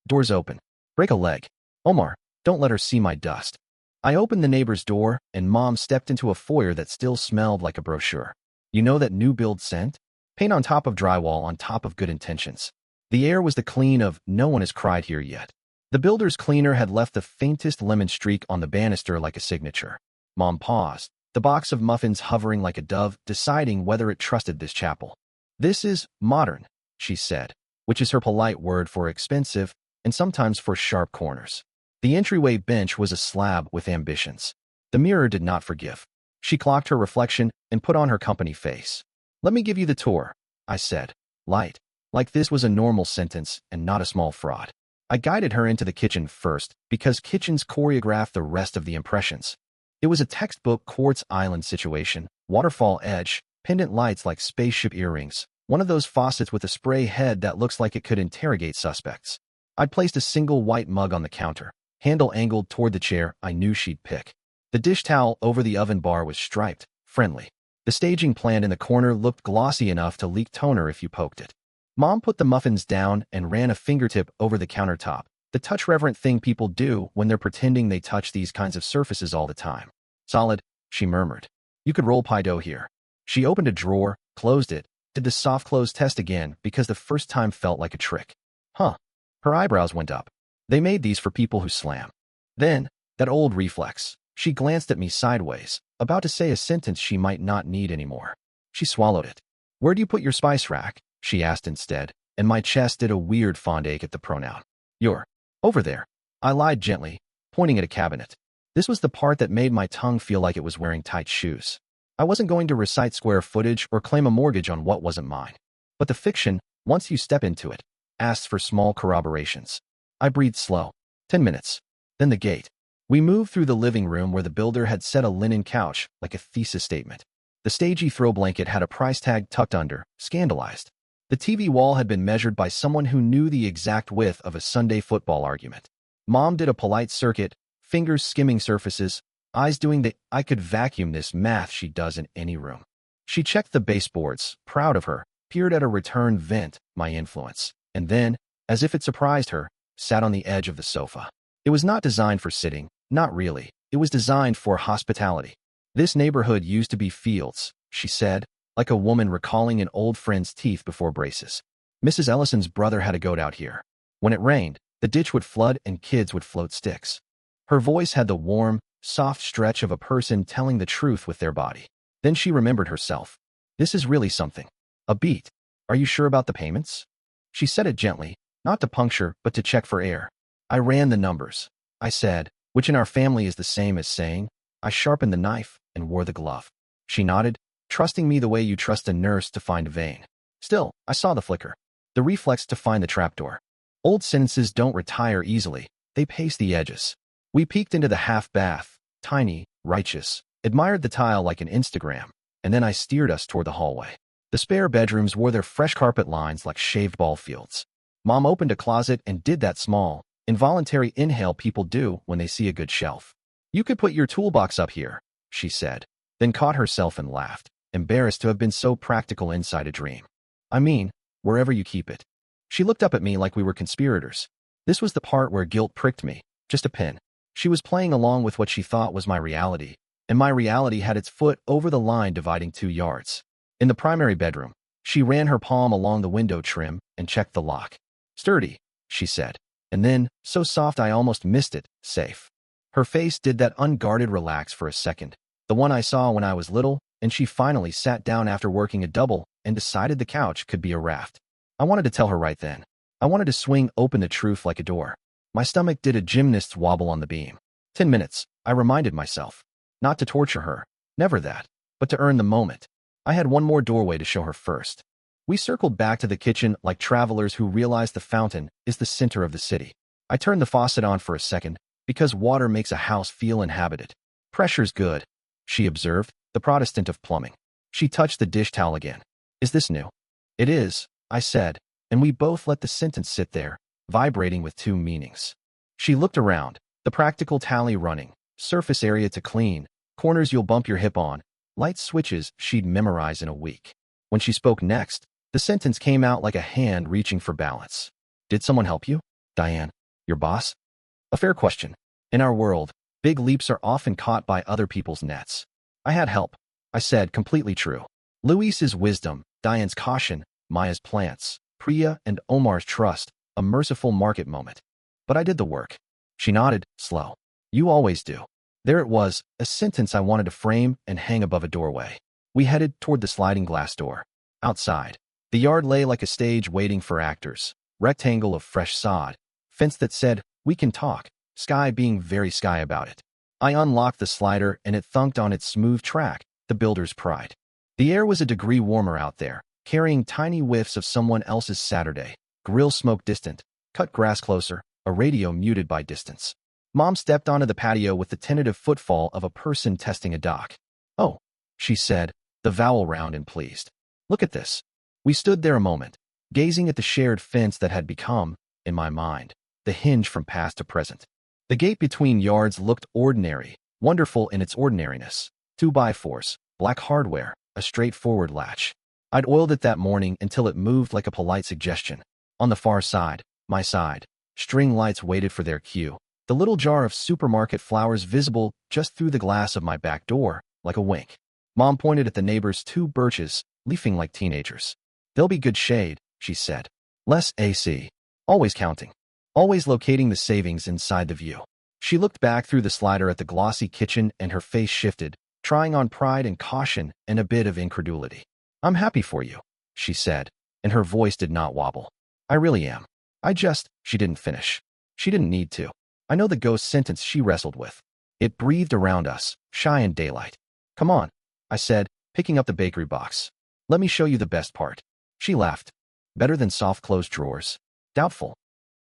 Doors open. "Break a leg. Omar, don't let her see my dust." I opened the neighbor's door, and Mom stepped into a foyer that still smelled like a brochure. You know that new build scent? Paint on top of drywall on top of good intentions. The air was the clean of "no one has cried here yet." The builder's cleaner had left the faintest lemon streak on the banister like a signature. Mom paused, the box of muffins hovering like a dove, deciding whether it trusted this chapel. "This is modern," she said, which is her polite word for expensive and sometimes for sharp corners. The entryway bench was a slab with ambitions. The mirror did not forgive. She clocked her reflection and put on her company face. "Let me give you the tour," I said, light, like this was a normal sentence and not a small fraud. I guided her into the kitchen first because kitchens choreograph the rest of the impressions. It was a textbook quartz island situation, waterfall edge, pendant lights like spaceship earrings, one of those faucets with a spray head that looks like it could interrogate suspects. I'd placed a single white mug on the counter, handle angled toward the chair I knew she'd pick. The dish towel over the oven bar was striped, friendly. The staging plant in the corner looked glossy enough to leak toner if you poked it. Mom put the muffins down and ran a fingertip over the countertop, the touch-reverent thing people do when they're pretending they touch these kinds of surfaces all the time. Solid, she murmured. You could roll pie dough here. She opened a drawer, closed it, did the soft close test again because the first time felt like a trick. Huh. Her eyebrows went up. They made these for people who slam. Then, that old reflex. She glanced at me sideways, about to say a sentence she might not need anymore. She swallowed it. Where do you put your spice rack? She asked instead, and my chest did a weird fond ache at the pronoun. You're over there. I lied gently, pointing at a cabinet. This was the part that made my tongue feel like it was wearing tight shoes. I wasn't going to recite square footage or claim a mortgage on what wasn't mine. But the fiction, once you step into it, asks for small corroborations. I breathed slow. 10 minutes. Then the gate. We moved through the living room where the builder had set a linen couch, like a thesis statement. The stagey throw blanket had a price tag tucked under, scandalized. The TV wall had been measured by someone who knew the exact width of a Sunday football argument. Mom did a polite circuit, fingers skimming surfaces, eyes doing the I could vacuum this math she does in any room. She checked the baseboards, proud of her, peered at a return vent, my influence, and then, as if it surprised her, sat on the edge of the sofa. It was not designed for sitting, not really. It was designed for hospitality. This neighborhood used to be fields, she said, like a woman recalling an old friend's teeth before braces. Mrs. Ellison's brother had a goat out here. When it rained, the ditch would flood and kids would float sticks. Her voice had the warm, soft stretch of a person telling the truth with their body. Then she remembered herself. This is really something. A beat. Are you sure about the payments? She said it gently, not to puncture, but to check for air. I ran the numbers. I said, which in our family is the same as saying, I sharpened the knife and wore the glove. She nodded, trusting me the way you trust a nurse to find a vein. Still, I saw the flicker. The reflex to find the trapdoor. Old sentences don't retire easily. They pace the edges. We peeked into the half-bath, tiny, righteous, admired the tile like an Instagram, and then I steered us toward the hallway. The spare bedrooms wore their fresh carpet lines like shaved ball fields. Mom opened a closet and did that small, involuntary inhale people do when they see a good shelf. You could put your toolbox up here, she said, then caught herself and laughed, embarrassed to have been so practical inside a dream. I mean, wherever you keep it. She looked up at me like we were conspirators. This was the part where guilt pricked me, just a pin. She was playing along with what she thought was my reality, and my reality had its foot over the line dividing 2 yards. In the primary bedroom, she ran her palm along the window trim and checked the lock. Sturdy, she said, and then, so soft I almost missed it, safe. Her face did that unguarded relax for a second, the one I saw when I was little, and she finally sat down after working a double and decided the couch could be a raft. I wanted to tell her right then. I wanted to swing open the truth like a door. My stomach did a gymnast's wobble on the beam. 10 minutes, I reminded myself. Not to torture her, never that, but to earn the moment. I had one more doorway to show her first. We circled back to the kitchen like travelers who realize the fountain is the center of the city. I turned the faucet on for a second, because water makes a house feel inhabited. Pressure's good, she observed, the Protestant of plumbing. She touched the dish towel again. Is this new? It is, I said, and we both let the sentence sit there, vibrating with 2 meanings. She looked around, the practical tally running, surface area to clean, corners you'll bump your hip on, light switches she'd memorize in a week. When she spoke next, the sentence came out like a hand reaching for balance. Did someone help you? Diane, your boss? A fair question. In our world, big leaps are often caught by other people's nets. I had help, I said, completely true. Luis's wisdom, Diane's caution, Maya's plants, Priya and Omar's trust, a merciful market moment. But I did the work. She nodded, slow. You always do. There it was, a sentence I wanted to frame and hang above a doorway. We headed toward the sliding glass door. Outside, the yard lay like a stage waiting for actors, rectangle of fresh sod, fence that said, we can talk, sky being very sky about it. I unlocked the slider and it thunked on its smooth track, the builder's pride. The air was a degree warmer out there, carrying tiny whiffs of someone else's Saturday, grill smoke distant, cut grass closer, a radio muted by distance. Mom stepped onto the patio with the tentative footfall of a person testing a dock. "Oh," she said, the vowel round and pleased. "Look at this." We stood there a moment, gazing at the shared fence that had become, in my mind, the hinge from past to present. The gate between yards looked ordinary, wonderful in its ordinariness. 2x4s, black hardware, a straightforward latch. I'd oiled it that morning until it moved like a polite suggestion. On the far side, my side, string lights waited for their cue. The little jar of supermarket flowers visible just through the glass of my back door, like a wink. Mom pointed at the neighbor's 2 birches, leafing like teenagers. "They'll be good shade," she said. "Less AC. Always counting. Always locating the savings inside the view." She looked back through the slider at the glossy kitchen and her face shifted, trying on pride and caution and a bit of incredulity. "I'm happy for you," she said, and her voice did not wobble. "I really am. She didn't finish. She didn't need to. I know the ghost sentence she wrestled with. It breathed around us, shy in daylight. "Come on," I said, picking up the bakery box. "Let me show you the best part." She laughed. "Better than soft-closed drawers." Doubtful.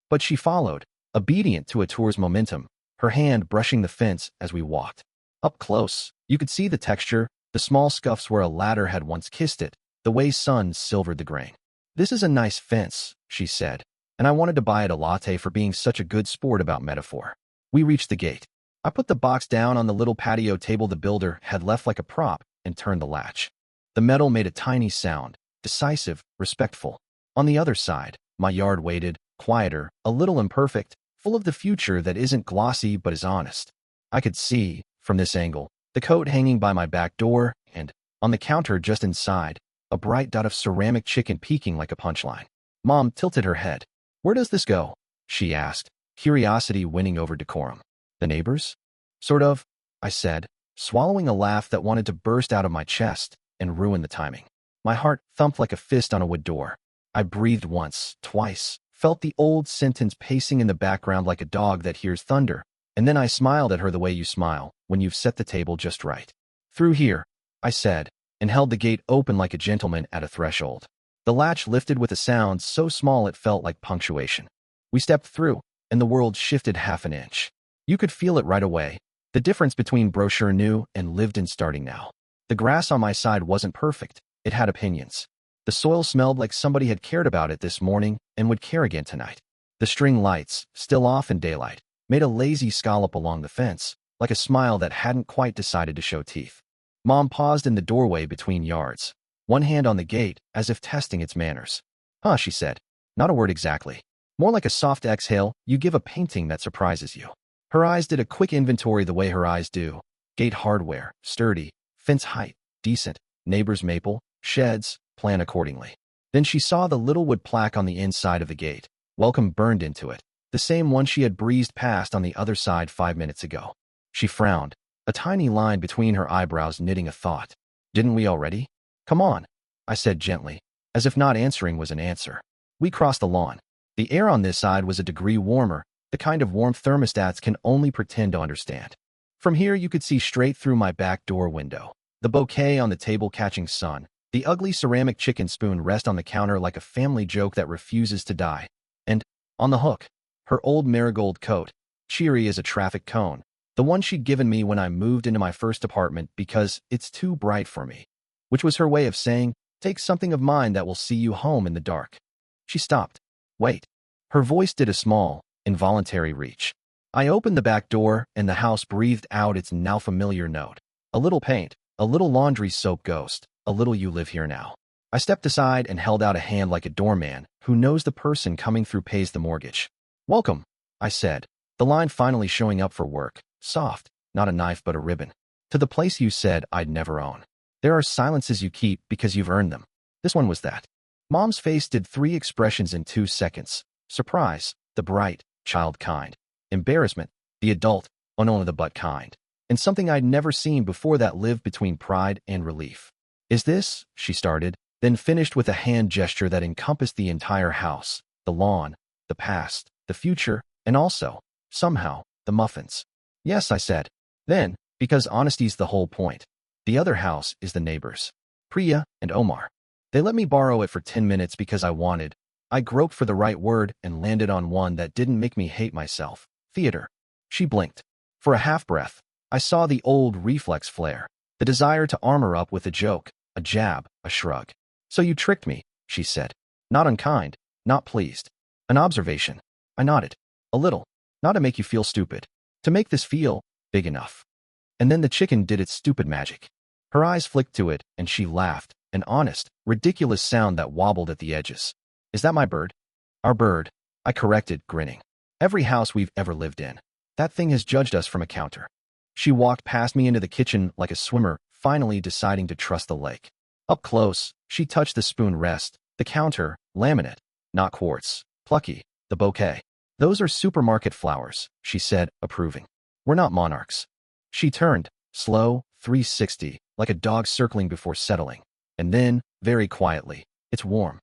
But she followed, obedient to a tour's momentum, her hand brushing the fence as we walked. Up close, you could see the texture, the small scuffs where a ladder had once kissed it, the way sun silvered the grain. "This is a nice fence," she said, and I wanted to buy it a latte for being such a good sport about metaphor. We reached the gate. I put the box down on the little patio table the builder had left like a prop and turned the latch. The metal made a tiny sound, decisive, respectful. On the other side, my yard waited, quieter, a little imperfect, full of the future that isn't glossy but is honest. I could see, from this angle, the coat hanging by my back door and, on the counter just inside, a bright dot of ceramic chicken peeking like a punchline. Mom tilted her head. "Where does this go?" she asked, curiosity winning over decorum. "The neighbors?" "Sort of," I said, swallowing a laugh that wanted to burst out of my chest and ruin the timing. My heart thumped like a fist on a wood door. I breathed once, twice, felt the old sentence pacing in the background like a dog that hears thunder, and then I smiled at her the way you smile when you've set the table just right. "Through here," I said, and held the gate open like a gentleman at a threshold. The latch lifted with a sound so small it felt like punctuation. We stepped through, and the world shifted half an inch. You could feel it right away, the difference between brochure new and lived in starting now. The grass on my side wasn't perfect, it had opinions. The soil smelled like somebody had cared about it this morning and would care again tonight. The string lights, still off in daylight, made a lazy scallop along the fence, like a smile that hadn't quite decided to show teeth. Mom paused in the doorway between yards, one hand on the gate as if testing its manners. "Huh," she said. Not a word exactly. More like a soft exhale you give a painting that surprises you. Her eyes did a quick inventory the way her eyes do. Gate hardware, sturdy, fence height, decent, neighbor's maple, sheds, plan accordingly. Then she saw the little wood plaque on the inside of the gate, welcome burned into it, the same one she had breezed past on the other side 5 minutes ago. She frowned, a tiny line between her eyebrows knitting a thought. "Didn't we already?" "Come on," I said gently, as if not answering was an answer. We crossed the lawn. The air on this side was a degree warmer, the kind of warmth thermostats can only pretend to understand. From here you could see straight through my back door window, the bouquet on the table catching sun, the ugly ceramic chicken spoon rest on the counter like a family joke that refuses to die, and, on the hook, her old marigold coat, cheery as a traffic cone, the one she'd given me when I moved into my first apartment because it's too bright for me, which was her way of saying, "Take something of mine that will see you home in the dark." She stopped. "Wait." Her voice did a small, involuntary reach. I opened the back door, and the house breathed out its now familiar note. A little paint, a little laundry soap ghost, a little you live here now. I stepped aside and held out a hand like a doorman who knows the person coming through pays the mortgage. "Welcome," I said, the line finally showing up for work, soft, not a knife but a ribbon. "To the place you said I'd never own. There are silences you keep because you've earned them." This one was that. Mom's face did 3 expressions in 2 seconds. Surprise, the bright, child kind. Embarrassment, the adult, on the butt kind. And something I'd never seen before that lived between pride and relief. "Is this," she started, then finished with a hand gesture that encompassed the entire house, the lawn, the past, the future, and also, somehow, the muffins. "Yes," I said. Then, because honesty's the whole point. The other house is the neighbors. Priya and Omar. They let me borrow it for 10 minutes because I wanted. I groped for the right word and landed on one that didn't make me hate myself. Theater. She blinked. For a half-breath, I saw the old reflex flare, the desire to armor up with a joke, a jab, a shrug. So you tricked me, she said. Not unkind, not pleased. An observation. I nodded. A little. Not to make you feel stupid. To make this feel big enough. And then the chicken did its stupid magic. Her eyes flicked to it, and she laughed, an honest, ridiculous sound that wobbled at the edges. Is that my bird? Our bird, I corrected, grinning. Every house we've ever lived in. That thing has judged us from a counter. She walked past me into the kitchen like a swimmer, finally deciding to trust the lake. Up close, she touched the spoon rest, the counter, laminate, not quartz, plucky, the bouquet. Those are supermarket flowers, she said, approving. We're not monarchs. She turned, slow, 360, like a dog circling before settling. And then, very quietly, it's warm.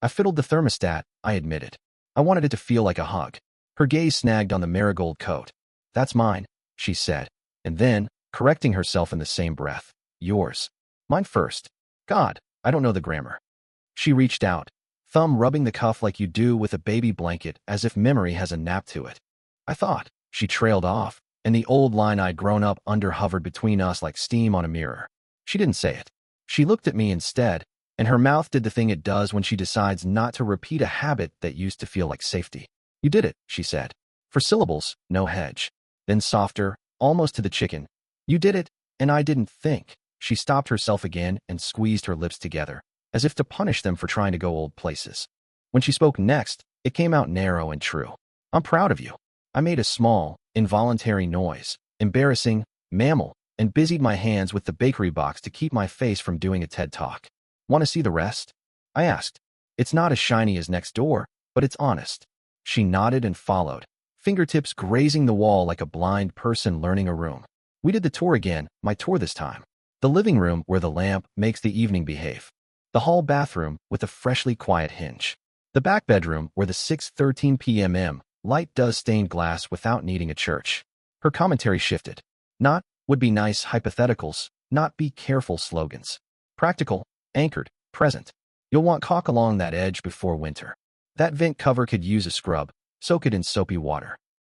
I fiddled the thermostat, I admitted. I wanted it to feel like a hug. Her gaze snagged on the marigold coat. That's mine, she said. And then, correcting herself in the same breath. Yours. Mine first. God, I don't know the grammar. She reached out, thumb rubbing the cuff like you do with a baby blanket as if memory has a nap to it. I thought. She trailed off, and the old line I'd grown up under hovered between us like steam on a mirror. She didn't say it. She looked at me instead, and her mouth did the thing it does when she decides not to repeat a habit that used to feel like safety. You did it, she said. For syllables, no hedge. Then softer, almost to the chicken. You did it, and I didn't think. She stopped herself again and squeezed her lips together, as if to punish them for trying to go old places. When she spoke next, it came out narrow and true. I'm proud of you. I made a small, involuntary noise, embarrassing, mammal, and busied my hands with the bakery box to keep my face from doing a TED Talk. Want to see the rest? I asked. It's not as shiny as next door, but it's honest. She nodded and followed, fingertips grazing the wall like a blind person learning a room. We did the tour again, my tour this time. The living room where the lamp makes the evening behave. The hall bathroom with a freshly quiet hinge. The back bedroom where the 6:13 p.m. light does stained glass without needing a church. Her commentary shifted. Not would be nice hypotheticals, not be careful slogans. Practical, anchored, present. You'll want caulk along that edge before winter. That vent cover could use a scrub, soak it in soapy water.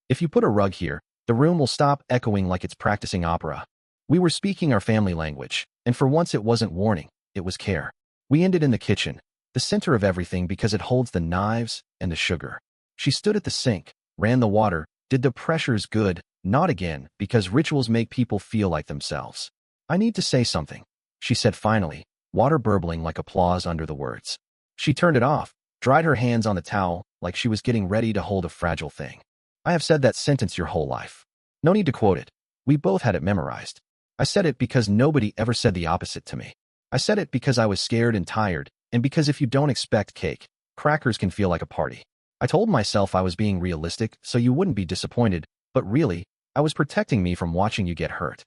If you put a rug here, the room will stop echoing like it's practicing opera. We were speaking our family language, and for once it wasn't warning, it was care. We ended in the kitchen, the center of everything because it holds the knives and the sugar. She stood at the sink, ran the water, did the pressures good, not again, because rituals make people feel like themselves. I need to say something, she said finally, water burbling like applause under the words. She turned it off, dried her hands on the towel like she was getting ready to hold a fragile thing. I have said that sentence your whole life. No need to quote it. We both had it memorized. I said it because nobody ever said the opposite to me. I said it because I was scared and tired, and because if you don't expect cake, crackers can feel like a party. I told myself I was being realistic so you wouldn't be disappointed, but really, I was protecting me from watching you get hurt.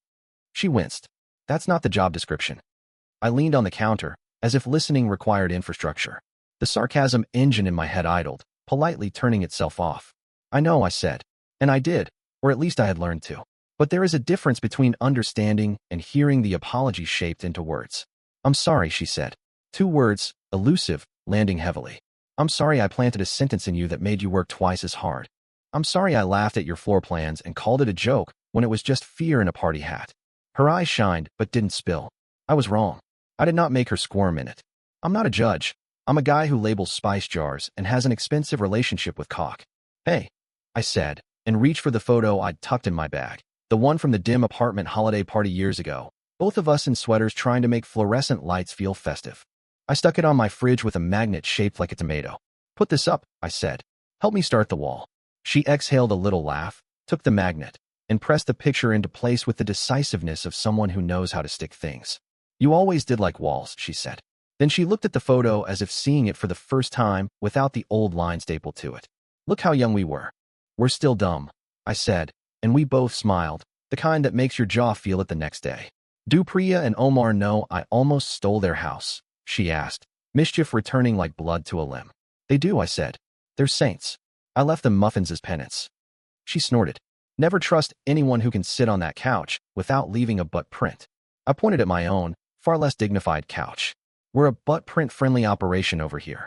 She winced. That's not the job description. I leaned on the counter, as if listening required infrastructure. The sarcasm engine in my head idled, politely turning itself off. I know, I said. And I did, or at least I had learned to. But there is a difference between understanding and hearing the apology shaped into words. I'm sorry, she said. 2 words, elusive, landing heavily. I'm sorry I planted a sentence in you that made you work twice as hard. I'm sorry I laughed at your floor plans and called it a joke when it was just fear in a party hat. Her eyes shined but didn't spill. I was wrong. I did not make her squirm in it. I'm not a judge. I'm a guy who labels spice jars and has an expensive relationship with caulk. Hey, I said, and reached for the photo I'd tucked in my bag. The one from the dim apartment holiday party years ago. Both of us in sweaters trying to make fluorescent lights feel festive. I stuck it on my fridge with a magnet shaped like a tomato. Put this up, I said. Help me start the wall. She exhaled a little laugh, took the magnet, and pressed the picture into place with the decisiveness of someone who knows how to stick things. You always did like walls, she said. Then she looked at the photo as if seeing it for the first time without the old line stapled to it. Look how young we were. We're still dumb, I said, and we both smiled, the kind that makes your jaw feel it the next day. Do Priya and Omar know I almost stole their house? She asked, mischief returning like blood to a limb. They do, I said. They're saints. I left them muffins as penance. She snorted. Never trust anyone who can sit on that couch without leaving a butt print. I pointed at my own, far less dignified couch. We're a butt print-friendly operation over here.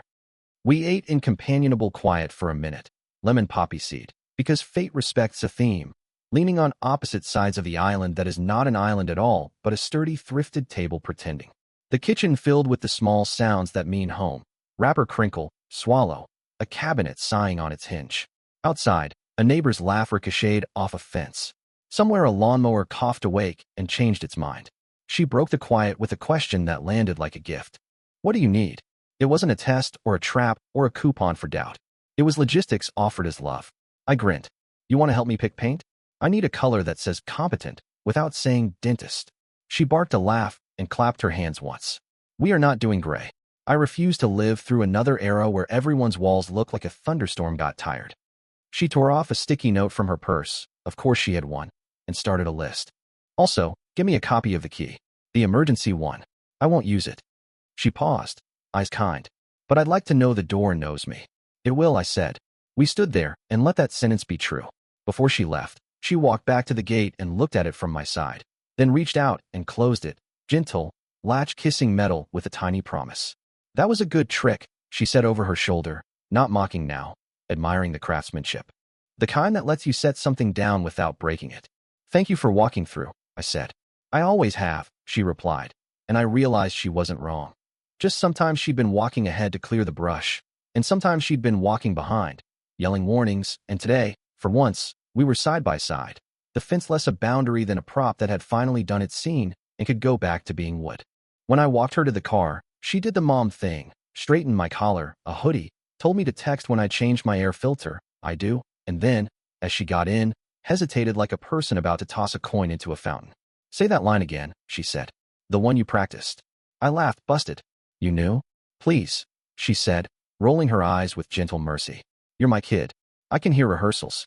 We ate in companionable quiet for a minute, lemon poppy seed, because fate respects a theme. leaning on opposite sides of the island that is not an island at all, but a sturdy thrifted table pretending. The kitchen filled with the small sounds that mean home. Wrapper crinkle, swallow, a cabinet sighing on its hinge. Outside, a neighbor's laugh ricocheted off a fence. Somewhere a lawnmower coughed awake and changed its mind. She broke the quiet with a question that landed like a gift. What do you need? It wasn't a test or a trap or a coupon for doubt. It was logistics offered as love. I grinned. You want to help me pick paint? I need a color that says competent without saying dentist. She barked a laugh and clapped her hands once. We are not doing gray. I refuse to live through another era where everyone's walls look like a thunderstorm got tired. She tore off a sticky note from her purse, of course she had one, and started a list. Also, give me a copy of the key. The emergency one. I won't use it. She paused, eyes kind. But I'd like to know the door knows me. It will, I said. We stood there and let that sentence be true. Before she left, she walked back to the gate and looked at it from my side, then reached out and closed it, gentle, latch-kissing metal with a tiny promise. That was a good trick, she said over her shoulder, not mocking now, admiring the craftsmanship. The kind that lets you set something down without breaking it. Thank you for walking through, I said. I always have, she replied, and I realized she wasn't wrong. Just sometimes she'd been walking ahead to clear the brush, and sometimes she'd been walking behind, yelling warnings, and today, for once, we were side by side. The fence less a boundary than a prop that had finally done its scene and could go back to being wood. When I walked her to the car, she did the mom thing, straightened my collar, a hoodie, told me to text when I changed my air filter, I do, and then, as she got in, hesitated like a person about to toss a coin into a fountain. Say that line again, she said. The one you practiced. I laughed, busted. You knew? Please, she said, rolling her eyes with gentle mercy. You're my kid. I can hear rehearsals.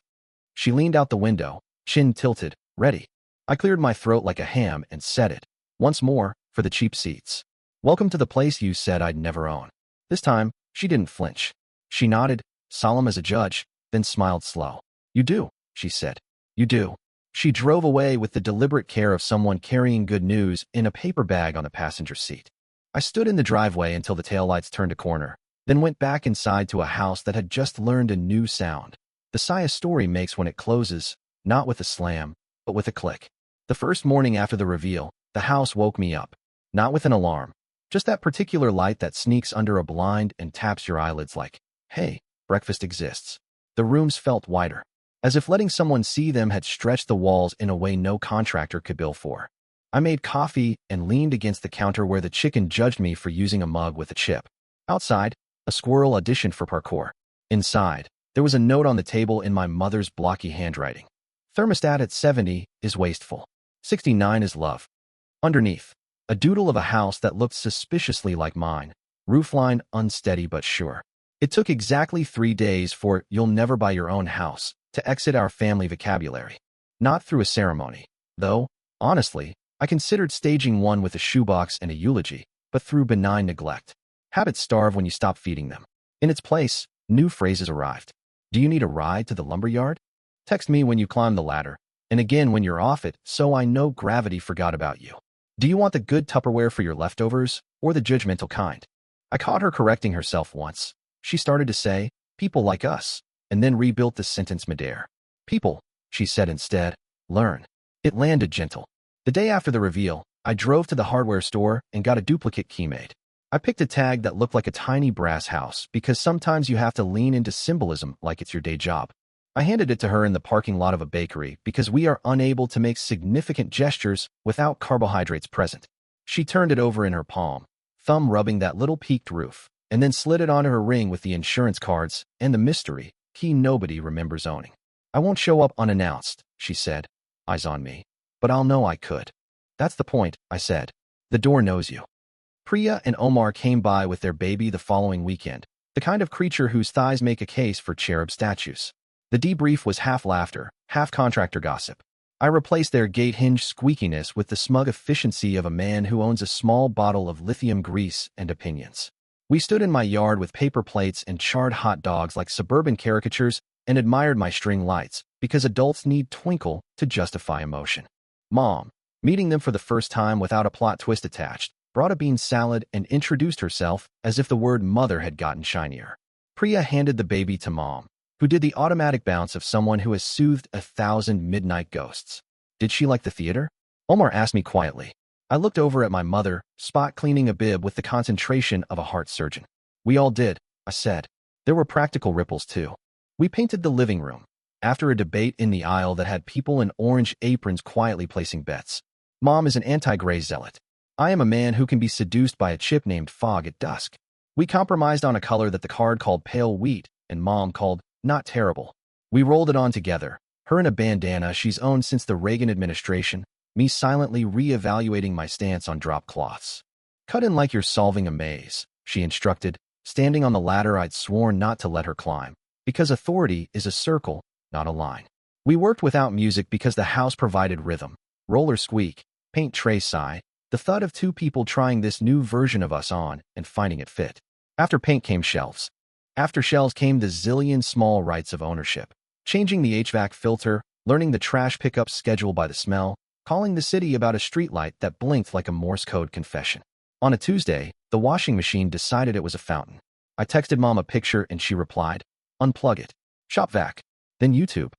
She leaned out the window, chin tilted, ready. I cleared my throat like a ham and said it, once more, for the cheap seats. Welcome to the place you said I'd never own. This time, she didn't flinch. She nodded, solemn as a judge, then smiled slow. You do, she said. You do. She drove away with the deliberate care of someone carrying good news in a paper bag on the passenger seat. I stood in the driveway until the taillights turned a corner, then went back inside to a house that had just learned a new sound. The sigh a story makes when it closes, not with a slam, but with a click. The first morning after the reveal, the house woke me up. Not with an alarm. Just that particular light that sneaks under a blind and taps your eyelids like, hey, breakfast exists. The rooms felt wider, as if letting someone see them had stretched the walls in a way no contractor could bill for. I made coffee and leaned against the counter where the chicken judged me for using a mug with a chip. Outside, a squirrel auditioned for parkour. Inside, there was a note on the table in my mother's blocky handwriting. Thermostat at 70 is wasteful. 69 is love. Underneath, a doodle of a house that looked suspiciously like mine, roofline unsteady but sure. It took exactly 3 days for "you'll never buy your own house" to exit our family vocabulary. Not through a ceremony, though, honestly, I considered staging one with a shoebox and a eulogy, but through benign neglect. Habits starve when you stop feeding them. In its place, new phrases arrived. Do you need a ride to the lumberyard? Text me when you climb the ladder, and again when you're off it, so I know gravity forgot about you. Do you want the good Tupperware for your leftovers, or the judgmental kind? I caught her correcting herself once. She started to say, people like us, and then rebuilt the sentence midair. People, she said instead, learn. It landed gentle. The day after the reveal, I drove to the hardware store and got a duplicate key made. I picked a tag that looked like a tiny brass house because sometimes you have to lean into symbolism like it's your day job. I handed it to her in the parking lot of a bakery because we are unable to make significant gestures without carbohydrates present. She turned it over in her palm, thumb rubbing that little peaked roof, and then slid it onto her ring with the insurance cards and the mystery key nobody remembers owning. I won't show up unannounced, she said, eyes on me, but I'll know I could. That's the point, I said. The door knows you. Priya and Omar came by with their baby the following weekend, the kind of creature whose thighs make a case for cherub statues. The debrief was half laughter, half contractor gossip. I replaced their gate hinge squeakiness with the smug efficiency of a man who owns a small bottle of lithium grease and opinions. We stood in my yard with paper plates and charred hot dogs like suburban caricatures and admired my string lights because adults need twinkle to justify emotion. Mom, meeting them for the first time without a plot twist attached, brought a bean salad and introduced herself as if the word mother had gotten shinier. Priya handed the baby to Mom, who did the automatic bounce of someone who has soothed 1,000 midnight ghosts. Did she like the theater? Omar asked me quietly. I looked over at my mother, spot cleaning a bib with the concentration of a heart surgeon. We all did, I said. There were practical ripples too. We painted the living room. After a debate in the aisle that had people in orange aprons quietly placing bets. Mom is an anti-gray zealot. I am a man who can be seduced by a chip named Fog at dusk. We compromised on a color that the card called pale wheat and Mom called not terrible. We rolled it on together, her in a bandana she's owned since the Reagan administration, me silently re-evaluating my stance on drop cloths. Cut in like you're solving a maze, she instructed, standing on the ladder I'd sworn not to let her climb, because authority is a circle, not a line. We worked without music because the house provided rhythm. Roller squeak, paint tray sigh, the thud of two people trying this new version of us on and finding it fit. After paint came shelves. After shelves came the zillion small rights of ownership. Changing the HVAC filter, learning the trash pickup schedule by the smell, calling the city about a streetlight that blinked like a Morse code confession. On a Tuesday, the washing machine decided it was a fountain. I texted Mom a picture and she replied, "Unplug it. Shop vac. Then YouTube."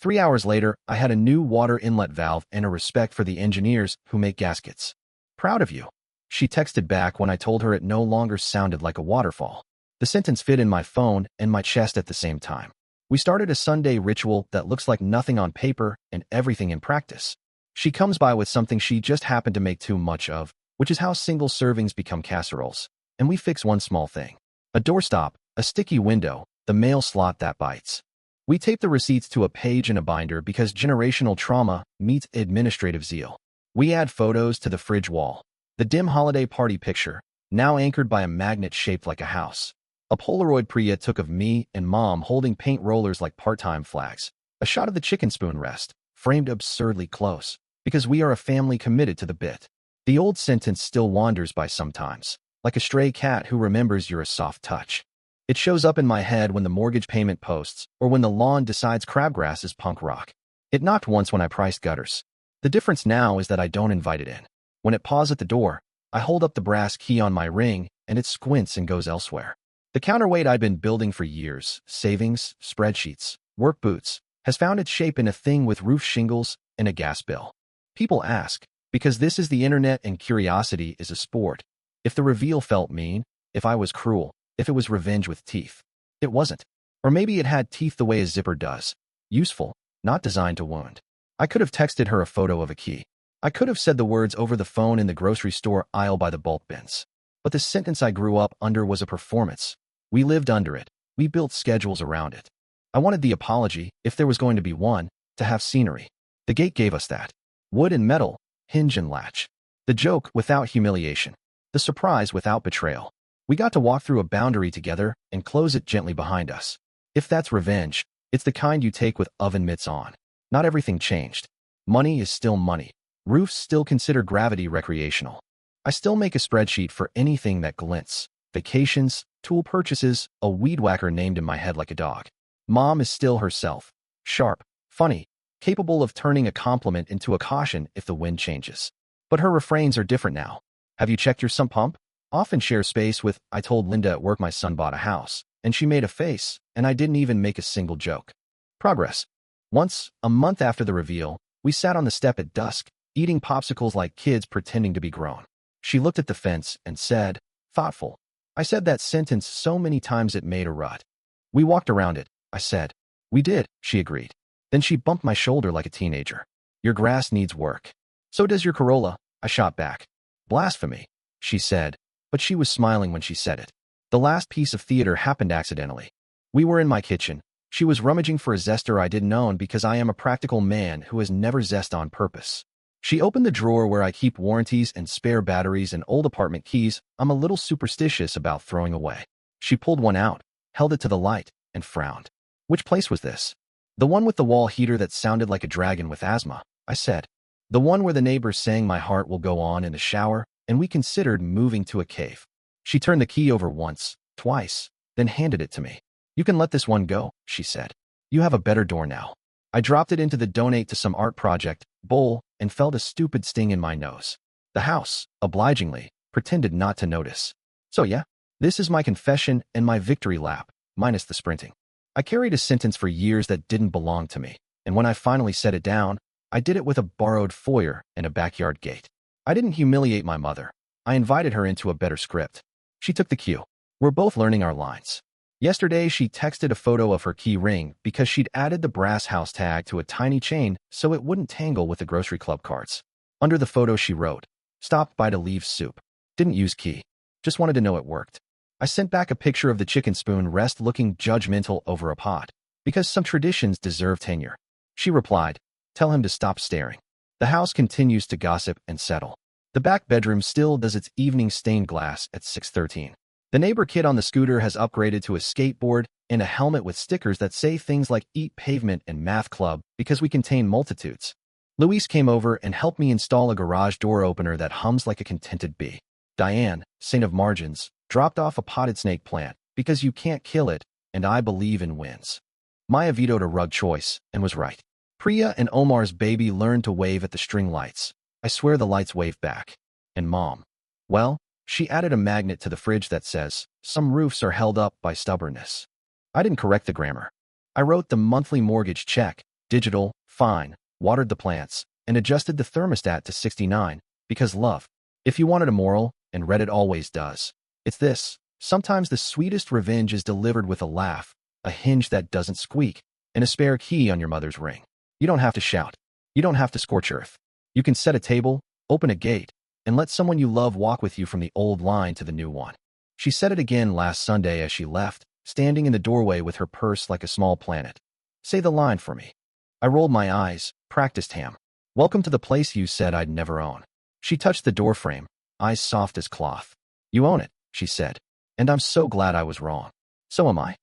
3 hours later, I had a new water inlet valve and a respect for the engineers who make gaskets. "Proud of you," she texted back when I told her it no longer sounded like a waterfall. The sentence fit in my phone and my chest at the same time. We started a Sunday ritual that looks like nothing on paper and everything in practice. She comes by with something she just happened to make too much of, which is how single servings become casseroles. And we fix one small thing. A doorstop, a sticky window, the mail slot that bites. We tape the receipts to a page in a binder because generational trauma meets administrative zeal. We add photos to the fridge wall. The dim holiday party picture, now anchored by a magnet shaped like a house. A Polaroid Priya took of me and Mom holding paint rollers like part-time flags. A shot of the chicken spoon rest, framed absurdly close, because we are a family committed to the bit. The old sentence still wanders by sometimes, like a stray cat who remembers you're a soft touch. It shows up in my head when the mortgage payment posts, or when the lawn decides crabgrass is punk rock. It knocked once when I priced gutters. The difference now is that I don't invite it in. When it paws at the door, I hold up the brass key on my ring, and it squints and goes elsewhere. The counterweight I'd been building for years, savings, spreadsheets, work boots, has found its shape in a thing with roof shingles and a gas bill. People ask, because this is the internet and curiosity is a sport, if the reveal felt mean, if I was cruel, if it was revenge with teeth. It wasn't. Or maybe it had teeth the way a zipper does. Useful, not designed to wound. I could have texted her a photo of a key. I could have said the words over the phone in the grocery store aisle by the bulk bins. But the sentence I grew up under was a performance. We lived under it. We built schedules around it. I wanted the apology, if there was going to be one, to have scenery. The gate gave us that. Wood and metal, hinge and latch. The joke without humiliation. The surprise without betrayal. We got to walk through a boundary together and close it gently behind us. If that's revenge, it's the kind you take with oven mitts on. Not everything changed. Money is still money. Roofs still consider gravity recreational. I still make a spreadsheet for anything that glints. Vacations, tool purchases, a weed whacker named in my head like a dog. Mom is still herself. Sharp, funny, capable of turning a compliment into a caution if the wind changes. But her refrains are different now. "Have you checked your sump pump?" Often share space with, "I told Linda at work my son bought a house, and she made a face, and I didn't even make a single joke." Progress. Once, a month after the reveal, we sat on the step at dusk, eating popsicles like kids pretending to be grown. She looked at the fence and said, "Thoughtful." I said that sentence so many times it made a rut. "We walked around it," I said. "We did," she agreed. Then she bumped my shoulder like a teenager. "Your grass needs work. So does your Corolla," I shot back. "Blasphemy," she said, but she was smiling when she said it. The last piece of theater happened accidentally. We were in my kitchen. She was rummaging for a zester I didn't own because I am a practical man who has never zest on purpose. She opened the drawer where I keep warranties and spare batteries and old apartment keys I'm a little superstitious about throwing away. She pulled one out, held it to the light, and frowned. "Which place was this?" "The one with the wall heater that sounded like a dragon with asthma," I said. "The one where the neighbors sang My Heart Will Go On in the shower, and we considered moving to a cave." She turned the key over once, twice, then handed it to me. "You can let this one go," she said. "You have a better door now." I dropped it into the donate to some art project bowl and felt a stupid sting in my nose. The house, obligingly, pretended not to notice. So yeah, this is my confession and my victory lap, minus the sprinting. I carried a sentence for years that didn't belong to me, and when I finally set it down, I did it with a borrowed foyer and a backyard gate. I didn't humiliate my mother. I invited her into a better script. She took the cue. We're both learning our lines. Yesterday, she texted a photo of her key ring because she'd added the brass house tag to a tiny chain so it wouldn't tangle with the grocery club cards. Under the photo, she wrote, "Stopped by to leave soup. Didn't use key. Just wanted to know it worked." I sent back a picture of the chicken spoon rest looking judgmental over a pot, because some traditions deserve tenure. She replied, "Tell him to stop staring." The house continues to gossip and settle. The back bedroom still does its evening stained glass at 6:13. The neighbor kid on the scooter has upgraded to a skateboard and a helmet with stickers that say things like "Eat Pavement" and "Math Club" because we contain multitudes. Luis came over and helped me install a garage door opener that hums like a contented bee. Diane, saint of margins, dropped off a potted snake plant because you can't kill it, and I believe in wins. Maya vetoed a rug choice and was right. Priya and Omar's baby learned to wave at the string lights. I swear the lights wave back. And Mom, well, she added a magnet to the fridge that says, "Some roofs are held up by stubbornness." I didn't correct the grammar. I wrote the monthly mortgage check, digital, fine, watered the plants, and adjusted the thermostat to 69, because love. If you wanted a moral, and Reddit always does, it's this: sometimes the sweetest revenge is delivered with a laugh, a hinge that doesn't squeak, and a spare key on your mother's ring. You don't have to shout. You don't have to scorch earth. You can set a table, open a gate, and let someone you love walk with you from the old line to the new one. She said it again last Sunday as she left, standing in the doorway with her purse like a small planet. "Say the line for me." I rolled my eyes, practiced ham. "Welcome to the place you said I'd never own." She touched the doorframe, eyes soft as cloth. "You own it," she said. "And I'm so glad I was wrong." "So am I."